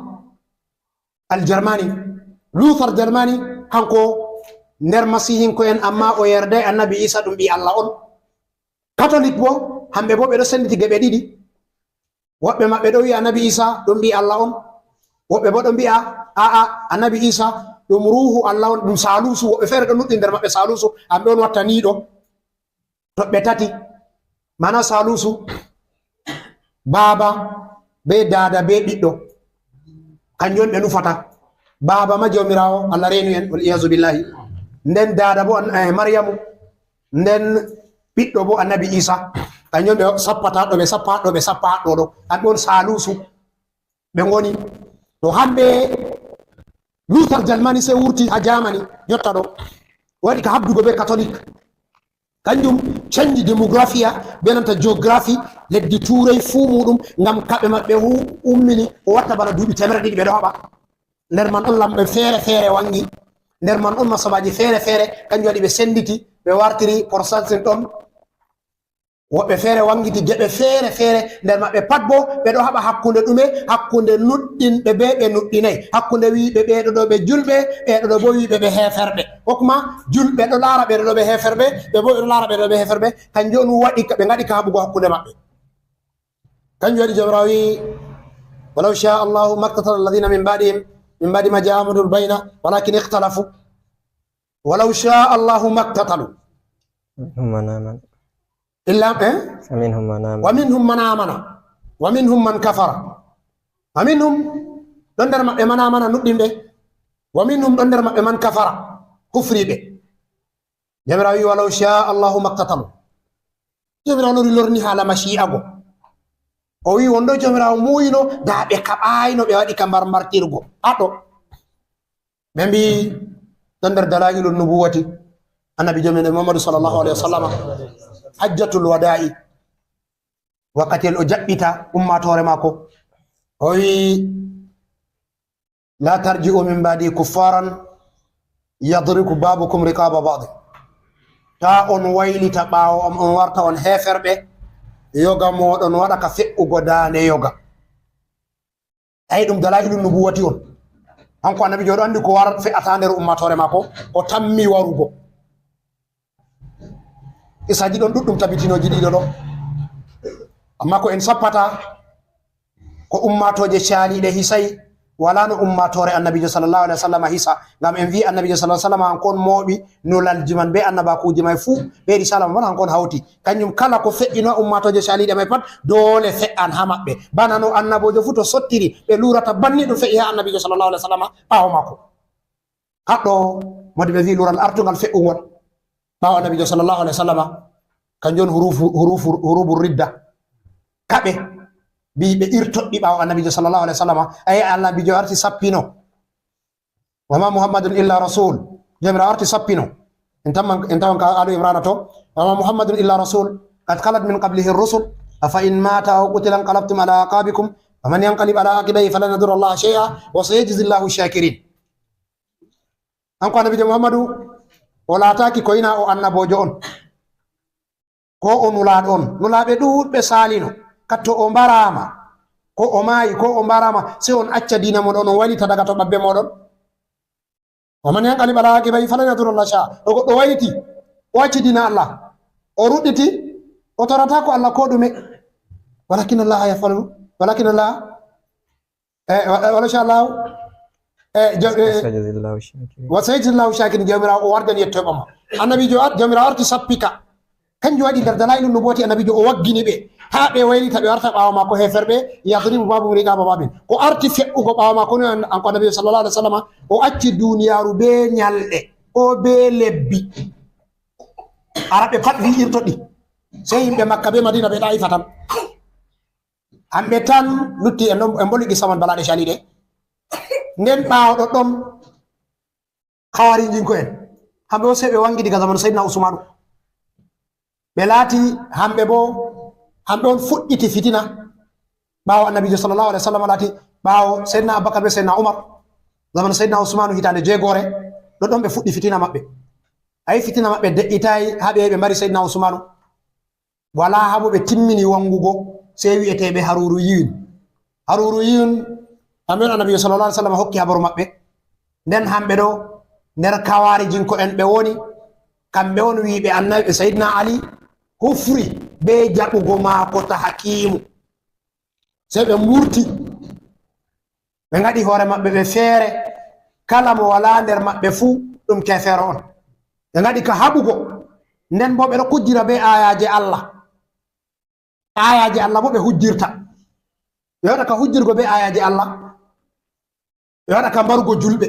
al-Germani. Luther Germani hanko nder masihinko en, amma o yerday annabi Isa ɗum ɓi Allah on. Catholique bo hamɓe bo ɓe ɗo senditi geɓe ɗiɗi, woɓɓe maɓɓe ɗo wi'a annabi Isa ɗum ɓi Allah on, woɓɓe bo ɗo mbi'a aa annabi Isa ɗum ruhu Allah on, ɗum salusu. Woɓɓe feere ɗo nuɗɗi nder maɓɓe salusu, hamɓe on watta niɗo toɓɓe tati, mana salusu baba be dada be ɓiɗɗo, kanjum on ɓe nufata. Baba ma jawmirawo Allah reenu en wal iyazu billahi, nden dada bo Maryamu, nden ɓiɗɗo bo annabi Isa, kanjum ɓe sappata ɗo, ɓe sappa ɗo, ɓe sappa ɗo ɗo, hamɓe on salusu ɓe ngoni. To hamɓe Luther Germani se wurti ha Germany jotta ɗo, waɗi ka habdugo be catholique, kanjum canji démographia be nanta géographie leddi Turai fuu muɗum, ngam kaɓe maɓɓe ummini o watta bana duuɓi 200 ɓe ɗo haɓa. Nder man on lamɓe feere feere wangi, nder man on masabaji feere feere, kanjum waɗi ɓe senditi ɓe wartiri pourcentage ɗon. Woɓɓe feere wangiti geɓe feere feere, nder maɓɓe pat bo ɓe ɗo haɓa hakkunde ɗume, hakkunde nuɗɗinɓe be ɓe nuɗɗinayi, hakkunde wiɓe ɓeɗo ɗo ɓe julɓe, ɓeɗo ɗo bo wiɓe ɓe heferɓe, hokma julɓe ɗo laara ɓeɗo ɗo ɓe heferɓe, ɓe bo ɓe ɗo laara ɓeɗo ɗo ɓe heferɓe. Kanjum on waɗi ɓe ngaɗi ka haɓugo hakkunde maɓɓe. Kanjum waɗi jomirawo wi walaw sha Allahu maktatala alladhina min ba'di ma ja'ahumul bayna walakin ikhtalafu walaw sha Allahu maktatalu illa wa minhum man amana wa minhum man kafara, wa minhum ɗon nder maɓɓe man amana nuɗɗinɓe, wa minhum ɗon nder maɓɓe man kafara kufriɓe. Jomirawo wi walaw sha Allahu maktatalu. Jomirawo nori lorni haala mashi'ago, o wi wonɗo jomirawo muyino da ɓe kaɓayino ɓe waɗi ka mbartirgo aɗo. Ɓe mbi ɗon nder dalailun nubuwati annabi jomen Muhammadu sallallahu alaihi wasallam hajjatul wada'i, wakkati o jaɓɓita ummatore mako, o wi la tarji'u min ba'di kuffaran yadriku babukum riqaba ba'd. Ta on waylita ɓawo on warta on heferɓe, yoga moɗon waɗa ka fe'ugo dande yoga. Ayi ɗum dalailun nubuwati on. Hanko annabi joɗo andi ko war fe'ata nder ummatore mako, o tammi warugo. Isaji ɗon ɗuɗɗum tabitinoji ɗiɗo ɗo, amma ko en sappata ko ummatoje caaliɗe hisay, wala no ummatore annabijo sallallahu alaihi wasallam hisa, ngam en wi annabijo sallallahu alaihi wasallam hankon mooɓi nolalji man be annabakuji may fuu be risala man hankon hawti. Kanjum kala ko fe'ino ummatoje caaliɗe may pat dole fe'an ha maɓɓe, bana no annabojo fu to sottiri ɓe lurata banni ɗum fe'i ha annabijo sallallahu alaihi wasallam ɓawo mako. Haɗɗo modi ɓe wi lural artugal fe'ugol ɓawo annabijo sallallahu alaihi wasallam, kanjon hurubu ridda, kaɓe bi ɓe irtoɗɗi ɓawo annabijo sallallahu alaihi wasallam. Ayi annabijo arti sappino, wama muhammadun illa rasul, jomirawo arti sappino. En tawan ka alu imrana to, wama muhammadun illa rasul qad khalat min qablihi rusul afa in mata aw qutila inqalabtum ala aqabikum faman yanqalib ala aqibayhi falan yadurra allaha shay'a wa sayajzi allahu shakirin. Hanko annabijo muhammadu o laataki koyna o annabojo on, ko o nulaɗo on. Nulaɓe ɗuɗɓe salino, katto o mbarama, ko o maayi, ko o mbarama, se on acca dina moɗon, on waylita daga to ɓabbe moɗon. Waman yanqalib ala aqibayhi falan yadurra allaha shay'a. O goɗɗo wayliti o acci dina Allah, o ruɗɗiti, o torata ko Allah ko ɗume. walakin Allah yafalu, walakin Allah wala sha Allah wa sayajzillahu shakirin. Jomirawo o wardan yettoɓama. Annabijo jomirawo arti sappika, kanjum waɗi nder dalailun nubuwati annabijo o waggini ɓe ha ɓe waylita ɓe warta ɓawo mako heferɓe, yadribu babum riqaba babin. Ko arti fe'ugo ɓawo mako ni anko annabijo sallallahu alaihi wasallam o acci duniyaru be nyalɗe o be lebbi, araɓe pat wi irtoɗi sey yimɓe Makka be Madina ɓe ɗa'ifa tan hamɓe tan lutti e mboliɗi saman balaɗe caliɗe nden ɓaawɗo ɗon hawarijinko en hamɓe o sey ɓe wangi diga zamanu Seydina Usmanu ɓe laati hamɓe on fuɗɗiti fitina ɓaawo annabijo sallallahu alaihi wa sallam laati ɓaawo Seydina Abubakar be Seydina Umar zamanu Seydina Usmanu hitande 6 ɗon ɓe fuɗɗi fitina maɓɓe ayi fitina maɓɓe de'itayi haɓe ɓe mari Seydina Usmanu wala habo ɓe timmini wangugo sey wi'eteɓe haruru yiwin hamɓe on annabijo sallallahu alaihi wa sallam hokki habaru maɓɓe nden hamɓe ɗo nder kawarijinko en ɓe woni kamɓe on wiɓe annabi Seydina Ali hufri be jaɓugo maako ta hakimu sey ɓe murti ɓe ngaɗi hoore maɓɓe ɓe feere kala mo wala nder maɓɓe fuu ɗum kefeero on ɓe ngaɗi ka haɓugo nden bo ɓe ɗo kujjira be ayaje Allah bo ɓe hujjirta ɓe waɗa ka hujjirgo be ayaje Allah ɓe waɗa ka mbarugo julɓe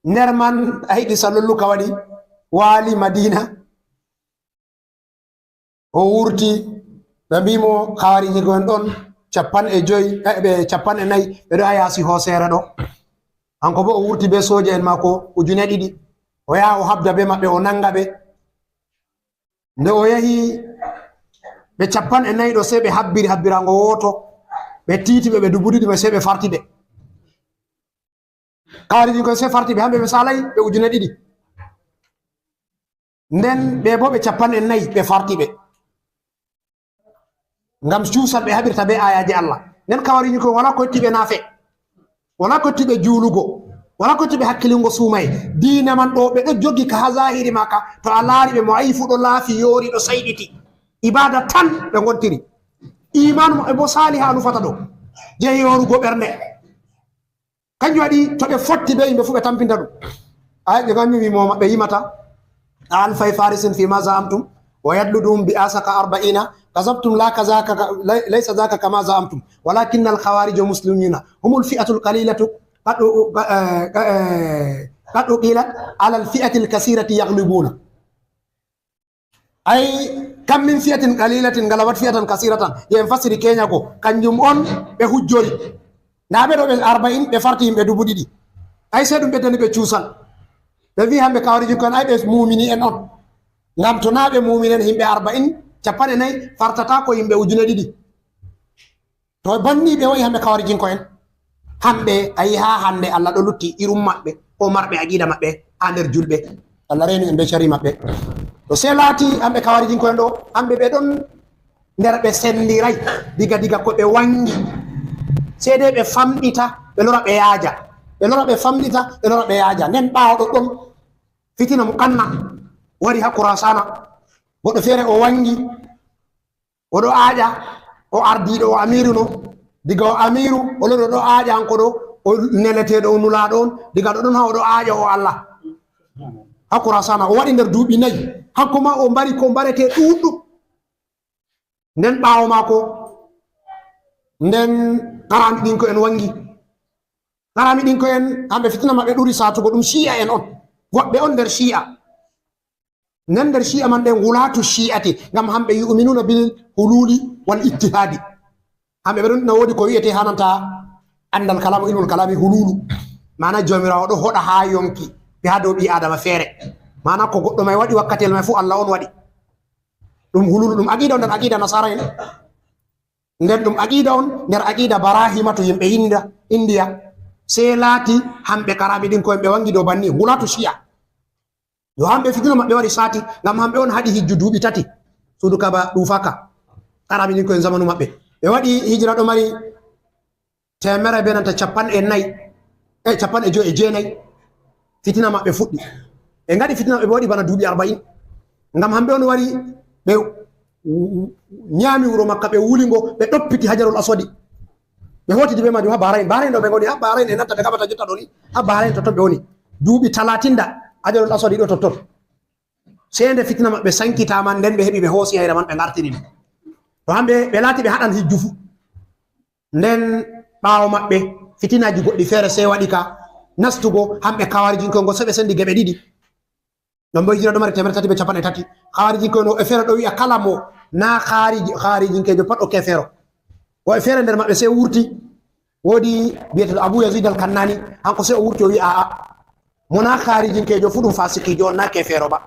nder man a hiɗi sallolluka waɗi waali Madina o wurti ɓe mbimo hawarijigo en ɗon 54 ɓe ɗo ha yaasi hoosere ɗo hanko bo o wurti be soja en mako 2,000 o yaha o habda be maɓɓe o nanga ɓe nde o yahi ɓe 54 ɗo sey ɓe habbirango woto ɓe tiiti ɓe dubuɗiɗi ɓe sey ɓe farti ɓe hawarijigo en sey farti ɓe hamɓe ɓe salay ɓe 2,000 nden ɓe bo ɓe 54 ɓe farti ɓe ngam cuusal ɓe haɓirta be ayaji Allah nden kawariñi ko wala kottiɓe naafe wala kottiɓe juulugo wala kottiɓe hakkilingo suumay diine man ɗo ɓe ɗo jogi ka ha zahiri maka to a laari ɓe mo ayi fu ɗo laafi yoori ɗo sayɗiti ibada tan ɓe gontiri imanu maɓɓe bo saali ha nufata ɗo je yorugo ɓernde kanjum waɗi to ɓe fotti be yimɓe fu ɓe tampinta ɗum ay ɓe gami wimo maɓɓe yimata alfay farisin fi ma zaamtum wa yadluduhum bi asaka 40 كذبتم لا كذاك ليس ذاك كما زعمتم ولكن الخوارج مسلمين هم الفئة القليلة قد قيلت على الفئة الكثيرة يغلبون أي كم من فئة قليلة غلبت فئة كثيرة ينفسر كينيا كو كنجم أون بهجوري نابر 40 بفرتهم بدبودي أي سيدهم بدني بتشوسان بفي هم بكارج كان أي بس مؤمنين أون نام تناب مؤمنين هم 40 54 fartata ko yimɓe 2,000 to banni ɓe wayi hamɓe kawarijinko en hamɓe ayi ha hande Allah ɗo lutti irum maɓɓe o marɓe aqida maɓɓe ha nder julɓe Allah reeni en be cari maɓɓe to se laati hamɓe kawarijinko en ɗo hamɓe ɓe ɗon nder ɓe sendiray diga ko ɓe wangi sei de ɓe famɗita ɓe lora ɓe yaaja nden ɓaawɗo ɗon fitina mo kanna wari ha Kurasana goɗɗo feere o wangi oɗo aaƴa o ardiɗo o amiru no diga o amiru o lori oɗo aaƴa hanko ɗo o neleteɗo o nulaɗo on diga ɗo ɗon ha oɗo aaƴa o Allah ha Kurasana o waɗi nder duuɓi 4 hanko ma o mbari ko mbarete ɗuɗɗum nden ɓaawo maako nden karami ɗinko en wangi karami ɗinko en hamɓe fitina maɓɓe ɗuri satugo ɗum shi'a en on woɓɓe on nder shi'a nden nder shi'a man ɗen wulatu shi'ati ngam hamɓe yu'minuna bil hululi wal ittihadi hamɓe ɓe ɗon na woodi ko wiyete hananta andal kalamu ilmul kalami hululu mana jomirawo ɗo hoɗa ha yonki ɓe ha dow ɓi adama feere mana ko goɗɗo may waɗi wakkatel may fu Allah on waɗi ɗum hululu ɗum aqida on nder aqida nasara en nden ɗum aqida on nder aqida barahima to yimɓe India sei laati hamɓe karaɓe ɗin ko en ɓe wangi dow banni wulatu shi'a yo hamɓe fitina maɓɓe waɗi sati ngam hamɓe on haɗi hijju duuɓi 3 suudu kaba ɗufaka karaɓe ɗin ko en zamanu maɓɓe ɓe waɗi hijira ɗo mari 150 fitina maɓɓe fuɗɗi ɓe ngaɗi fitina maɓɓe ɓe waɗi bana duuɓi 40 ngam hamɓe on wari ɓe ñaami wuro makka ɓe wulingo ɓe ɗoppiti hajarul aswadi ɓe hotidi be majum ha Bahrain ɗo ɓe goni ha Bahrain e natta ɓe gaɓata jotta ɗo ni ha Bahrain totton ɓe woni duuɓi 30 hajarul aswadi ɗo totton sei nde fitina maɓɓe sankitama nden ɓe heɓi ɓe hoosi hayre man ɓe gartiri ɗum to hamɓe ɓe laati ɓe haɗan hijju fu nden ɓaawo maɓɓe fitinaji goɗɗi feere sei waɗi ka nastugo hamɓe kawarijinkongo so ɓe sendi geɓe 2 non bo hijira ɗo mari temere tati ɓe capanɗe tati harijinkoen o e feere ɗo wi'a kala mo na harijinkejo pat o kefero o e feere nder maɓɓe sey wurti woodi biyeteɗo Abou Yazid al Kannani hanko sey o wurti o wi aa mo na harijinkejo fu ɗum fasikijo on na kefero ba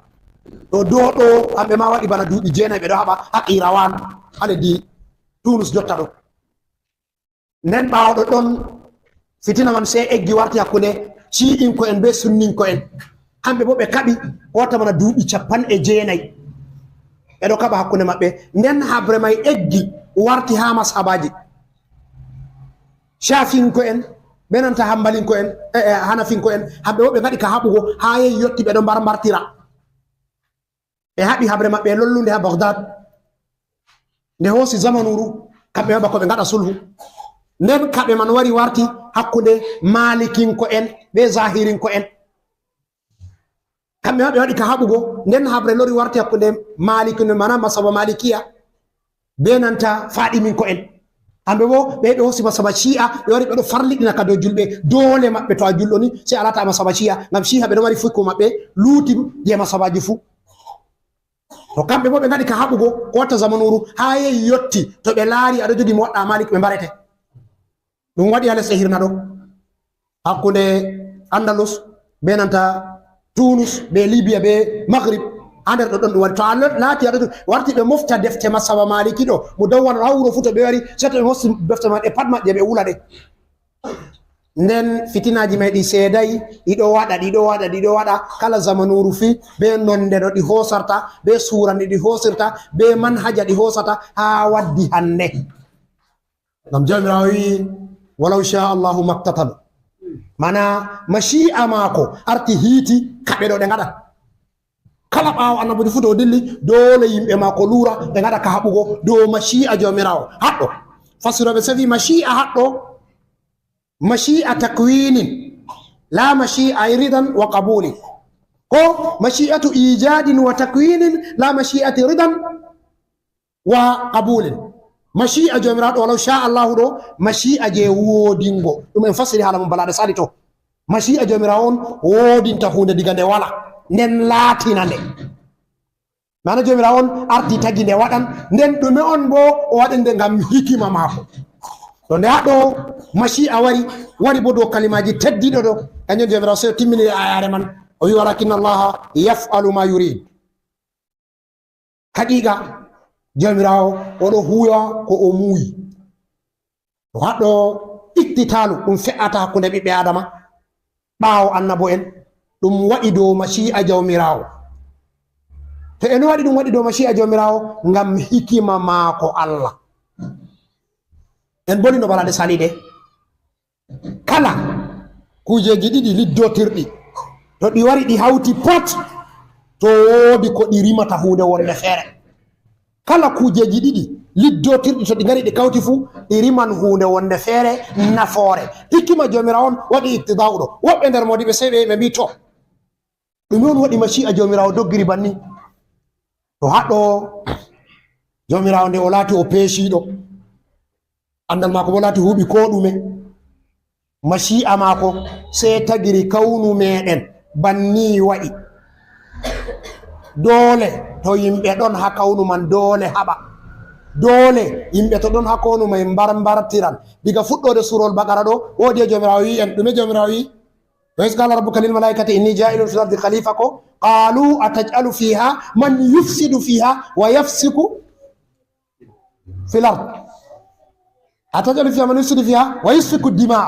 ɗo dow ɗo kamɓe ma waɗi bana duuɓi 9 ɓe ɗo haɓa ha Qirawaan ha leddi Tunus jotta ɗo nden ɓaawɗo ɗon fitina man sey eggi warti hakkunde ciiɗinko en be sunninko en hamɓe bo ɓe kaɓi o watta mana duuɓi 9 ɓeɗo kaɓa hakkunde maɓɓe nden habre may eggi warti ha mashabaji shafinko en ɓe nanta hambalinko en hanafinko en hamɓe bo ɓe gaɗi ka haɓugo ha yehi yotti ɓeɗo mbartira ɓe haɓi habre maɓɓe lollunde ha Baghdad nde hoosi zamanuru kamɓe ma bako ɓe gaɗa sulhu nden kaɓe man wari warti hakkunde malikinko en ɓe zahirinko en kamɓe ma ɓe waɗi ka haɓugo nden habre lori warti hakkunde malikino mana masaba malikiya be nanta faɗiminko en hamɓe bo ɓe hoosi masaba shi'a ɓe wari ɓeɗo farliɗina ka dow julɓe dole maɓɓe to a julɗo ni sey alata masaba shi'a ngam shi'a ɓeɗo mari fikku maɓɓe luutim je masabaji fuu to kamɓe bo ɓe gaɗi ka haɓugo ko watta zamanuru ha yehi yotti to ɓe laari aɗo jogi mo waɗɗa malik ɓe mbarete ɗum waɗi ha lesɗe hirna ɗo hakkunde Andalus be nanta Tunus be Libya be Maghrib ha nder ɗo ɗon ɗum wari to a laati aɗo warti ɓe mofta defte masaba maliki ɗo mo dawwana ha wuro fu to ɓe wari sei to ɓe hosti defte man e pat maɓɓe ɓe wula ɗe nden fitinaji may ɗi seedayi ɗiɗo waɗa kala zamanuru fi be nonde no ɗi hosarta be surani ɗi hosirta be manhaja ɗi hosata ha waddi hande ngam jamirawo wi walaw sha Allahu maktatalu mana mashi'a maako arti hiiti kaɓe ɗo ɗe gaɗa kala ɓaawo annabuji fu to dilli dole yimɓe maako lura ɓe gaɗa ka haɓugo dow mashi'a jomirawo haɗɗo fasiroɓe sawi mashi'a haɗɗo mashi'a takwinin la mashi'a ridan wa qabulin ko mashi'atu ijadin wa takwinin la mashi'ati ridan wa qabulin mashi'a jomiraɗo walaw sha Allahu ɗo mashi'a je wodingo ɗum en fasiri hala mum balaɗe sali to mashi'a jomirawo on wodinta hunde diga nde wala nden laatina nde mana jomirawo on arti tagi nde waɗan nden ɗume on bo o waɗen nde ngam hikima maako to nde haɗo mashi'a wari bo dow kalimaji teddiɗo ɗo kañum jomirawo sey timmini ayare man o wi walakinna Allaha yaf'alu ma yurid haqiqa jomirawo oɗo huwa ko o muuyi to haɗɗo iktitalu ɗum fe'ata hakkunde ɓiɓɓe adama ɓaawo annabo en ɗum waɗi dow mashi'a jawmirawo to en waɗi ɗum waɗi dow mashi'a jawmirawo ngam hikima maako Allah en boni no balaɗe saliɗe kala kujeji ɗiɗi liddotirɗi to ɗi wari ɗi hawti pat to woodi ko ɗi rimata hunde wonde feere kala kujeji ɗiɗi liddotirɗi to ɗi gari ɗi kawti fuu ɗi riman hunde wonde feere nafoore hikima jomirawo on waɗi iktida'u ɗo woɓɓe nder modiɓe sey ɓe mbi to ɗum on waɗi mashi'a jomirawo doggiri banni to haɗɗo jomirawo nde o laati o peeshiɗo andal maako bo laati huuɓi ko ɗume mashi'a maako sey tagiri kawnu meɗen banni waɗi dole to yimɓe ɗon ha kawnu man dole haɓa dole yimɓe to ɗon ha kawnu may mbartiran diga fuɗɗode surol Baqara ɗo woodi e jomirawo wi en ɗume jomirawo wi wa iz qala rabbuka lil malaikati inni ja'ilun fil ardi khalifa ko qalu ataj'alu fiha man yufsidu fiha wa yafsiku fil ard ataj'alu fiha man yufsidu fiha wa yasfiku dima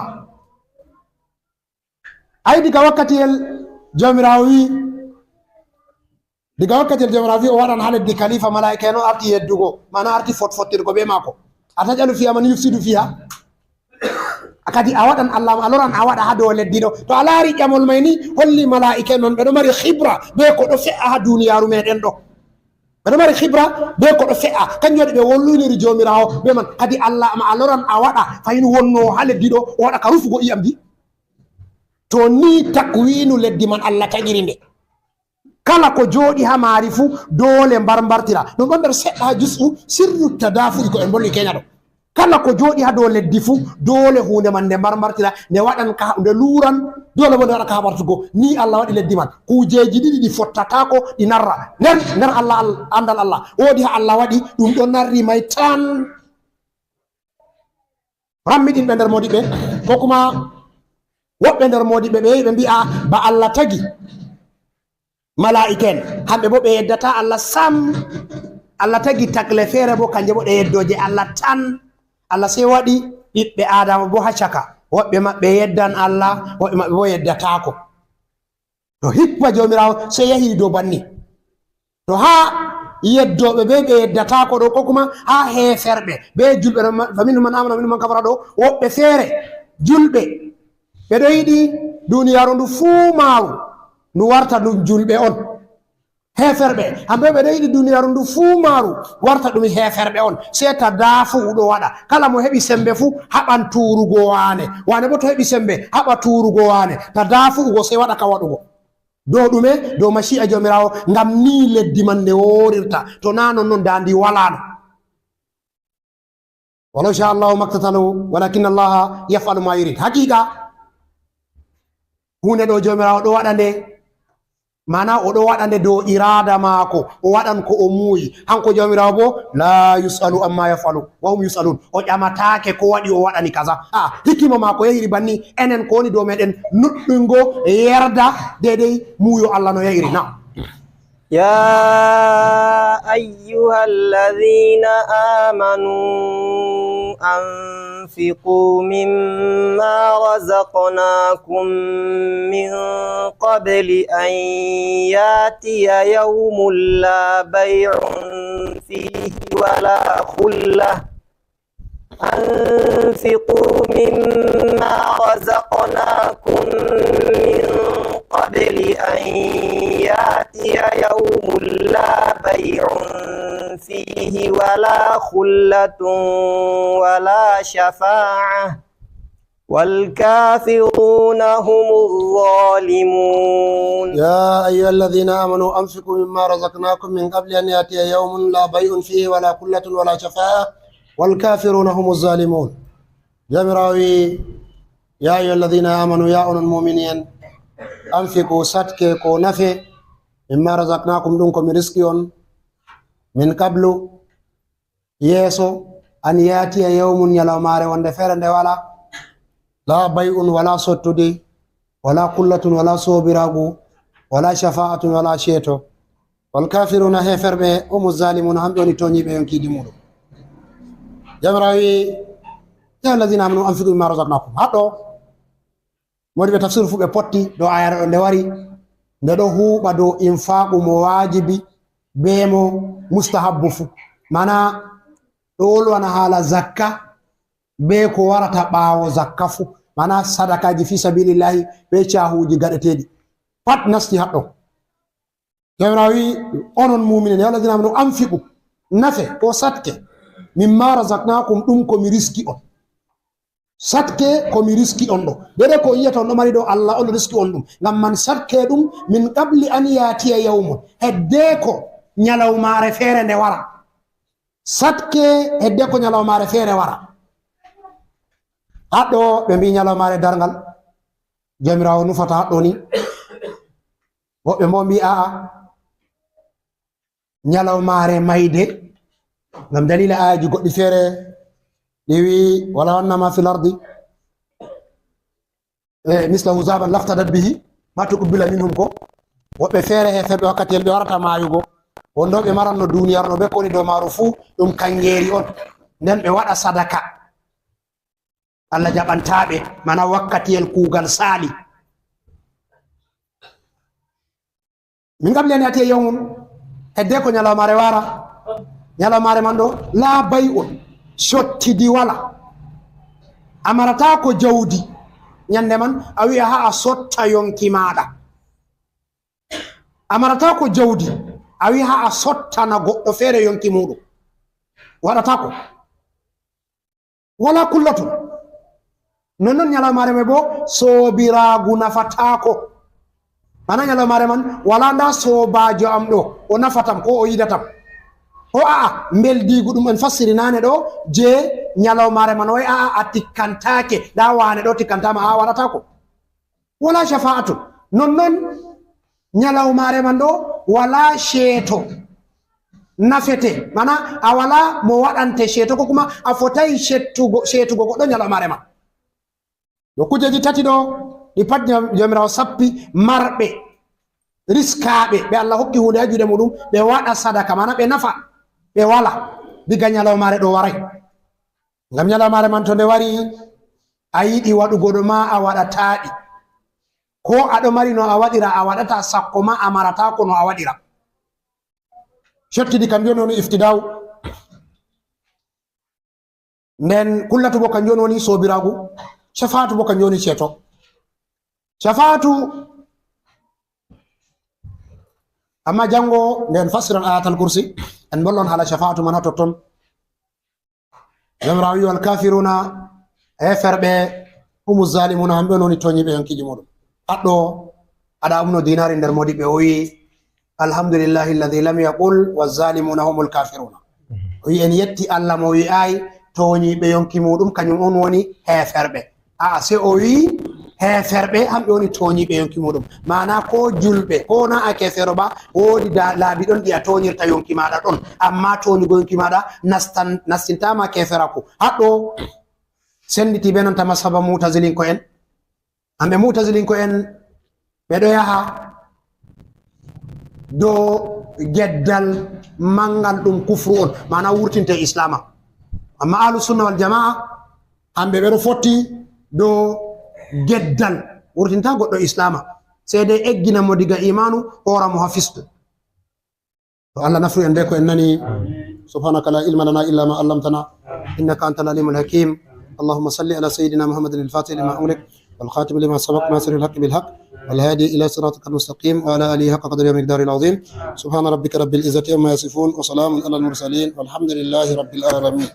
ay diga wakkatiyel jomirawo wi diga wakkatiyel jomirawo wi o waɗan ha leddi khalifa malaika en o arti yeddugo mana arti fottirgo be maako ataj'alu fiha man yufsidu fiha kadi a waɗan Allah a loran a waɗa ha dow leddi ɗo to a laari ƴamol may ni holli malaika en noon ɓeɗo mari hibra be ko ɗo fe'a ha duniyaru meɗen ɗo ɓeɗo mari hibra be ko ɗo fe'a kanjum waɗi ɓe wolluniri jomirawo be man kadi Allah ma a loran a waɗa fayin wonno ha leddi ɗo o waɗa ka rufugo iyam di to ni takwinu leddi man Allah tagiri nde kala ko jooɗi ha maari fuu dole mbartira ɗum ɗon nder seɗɗa ha jus'u sirru tadafu'i ko en bolli keña ɗo kala ko jooɗi ha dow leddi fuu dole hunde man nde marmartira nde waɗan ka nde luuran dole bo nde waɗa ka haɓartugo ni Allah waɗi leddi man kujeji ɗiɗi ɗi fottatako ɗi narra nder Allah andal Allah woodi ha Allah waɗi ɗum ɗo narri may tan rammiɗin ɓe nder modiɓe ko kuma woɓɓe nder modiɓe ɓe ɓe mbi'a ba Allah tagi mala'ika en hamɓe bo ɓe yeddata Allah sam. Allah tagi tagle feere bo kanje bo ɗe yeddoje Allah tan. Allah sey waɗi ɓiɓɓe Adama bo ha caka woɓɓe maɓɓe yeddan Allah woɓɓe maɓɓe bo yeddatako. To hikma jomirawo sey yahi dow banni to ha yeddoɓe be ɓe yeddatako ɗo ko kuma ha heferɓe be julɓe faminhum man amana minhum man kafara ɗo woɓɓe feere julɓe ɓeɗo yiɗi duniyaru ndu fuu maaru ndu warta ɗum julɓe on. Heferɓe hamɓe ɓeɗo yiɗi duniyaru ndu fuu maaru warta ɗum heferɓe on. Seta daafu uɗo waɗa kala mo heɓi sembe fuu haɓan turugo wane bo to heɓi sembe haɓa turugo wane ta daafu ugo sey waɗa ka waɗugo dow ɗume dow mashi'a jomirawo ngam ni leddi man nde worirta to na non dandi walano. Walau sha Allahu maktatalu walakin Allah yaf'alu ma yurid. Hakika hunde ɗo jomirawo ɗo waɗa nde mana oɗo waɗa nde dow irada maako o waɗan ko o muuyi hanko jomirawo bo la yusalu amma yafalu wa hum yusalun o ƴamatake ko waɗi o waɗani kaza hikima maako yahiri banni enen ko woni dow meɗen nuɗɗungo yerda dedei muuyo Allah no yahiri. Na يا أيها الذين آمنوا أنفقوا مما رزقناكم من قبل أن يأتي يوم لا بيع فيه ولا خلة أنفقوا مما رزقناكم من قبل أن يأتي يوم لا بيع فيه ولا خلة ولا شفاعة والكافرون هم الظالمون. يا أيها الذين آمنوا أنفقوا مما رزقناكم من قبل أن يأتي يوم لا بيع فيه ولا خلة ولا شفاعة والكافرون هم الظالمون. جمراوي يا أيها الذين آمنوا يا أولي المؤمنين أنفقوا صدقة كو نفع مما رزقناكم دونكم رزقون من قبل يسو أن يأتي يوم يلومار وندفر ولا لا بيع ولا صتدي ولا قلة ولا صوبراغو ولا شفاعة ولا شيتو والكافرون هفر به هم الظالمون هم دوني توني به ينكي دمولو. جمراوي يا الذين آمنوا أنفقوا مما رزقناكم هاتو modi be tafsir fu be potti do ayara do wari nde do huuba do infaqu mo wajibi be mo mustahabbu fu mana do wolwana hala zakka be ko warata bawo zakka fu mana sadakaji fi sabilillahi be chahuji gadetedi pat nasti haddo. Jawrawi onon mu'minin ya alladhina amanu anfiqu nafe ko satke mimma razaqnakum dum ko mi riski on satke ko mi riski on ɗo dede ko yiyata on ɗo mari ɗo Allah on riski on ɗum ngam man satke ɗum min qabli an yatiya yawmun hedde ko nyalawmare feere nde wara satke hedde ko nyalawmare feere wara haɗɗo ɓe mbi nyalawmare dargal jamirawo nufata haɗɗo ni woɓɓe mo mbi aa nyalawmare mayde ngam dalila ayaji goɗɗi feere ɗiwi wala wannama fil ardi mislahu zaban laftadat bihi ma tuqbila minhum ko woɓɓe feere he feɓe wakkati ɓe warata mayugo wonɗo ɓe maranno duniyar no ɓe koni dow maru fuu ɗum kangeeri on nden ɓe waɗa sadaka Allah jaɓantaɓe mana wakkatiyel kuugal saali min qabli an yatiya yawmun hedde ko nyalawmare wara nyalawmare man ɗo la bay'un sottidi wala amarata ko jawdi nyande man a wi'a ha a sotta yonki maɗa amarata ko jawdi a wi'a ha a sottana goɗɗo feere yonki muɗum waɗata ko wala kullatu non nyalawmare me bo sobiragu nafatako mana nyalawmare man wala nda sobajo am ɗo o nafatam ko o yidatam o mbeldigu ɗum en fassiri nane ɗo je ñalawmare man way a tikkantake da wane ɗo tikkantama waɗata ko wala shafa'atu non ñalawmare man ɗo wala sheeto nafete mana a wala mo waɗante sheeto ko kuma a fotai sheetugo goɗɗo ñalawmare man ɗo kujeji tati ɗo ɗi pat jomirawo sappi marɓe riskaɓe ɓe Allah hokki hunde ha juuɗe muɗum ɓe waɗa sadaka mana ɓe nafa ɓe wala diga ñalawmare ɗo waray ngam ñalawmare man to nde wari a yiɗi waɗugo ɗo ma a waɗataɗi ko aɗo mari no a waɗira a waɗata sakko ma a marata ko no a waɗira shottiɗi kam joni woni iftidaw nden kullatu bo kan joni woni sobiragu shafatu bo kan joni ceeto shafatu amma jango nden fasiran ayatal kursi en bollon hala shafatu man ha totton jomirawo wi wal kafiruna heferɓe humu zalimuna hamɓe on woni toñiɓe yonkiji muɗum aɗɗo aɗa umno dinari nder modiɓe o wi alhamdulillahi alladi lam yaqul wazalimuna humul kafiruna o wi en yetti Allah mo wi ay toñiɓe yonki muɗum kañum on woni heferɓe se o wi heferɓe hamɓe woni toñiɓe yonki muɗum mana ko julɓe ko na a kefero ba wodi laabi ɗon ɗi a toñirta yonki maɗa ɗon amma toñugo yonki maɗa nastintama keferaku haɗɗo senditi be nanta masaba mutazilinko en hamɓe mutazilinko en ɓeɗo yaha do geddal mangal ɗum kufru on mana wurtinte islama amma ahlus sunna wal jamaa hamɓe ɓeɗo fotti do geddal wurtinta goɗɗo islama sai dai eggina mo diga imanu hora mo ha fisdu to Allah nafru en be ko en nani subhanaka la ilma lana illa ma allamtana innaka antal alimul hakim اللهم صل على سيدنا محمد الفاتح لما أملك والخاتم لما سبق ناصر الحق بالحق والهادي إلى صراطك المستقيم وعلى آله حق قدره ومقداره العظيم سبحان ربك رب العزة عما يصفون وسلام على المرسلين والحمد لله رب العالمين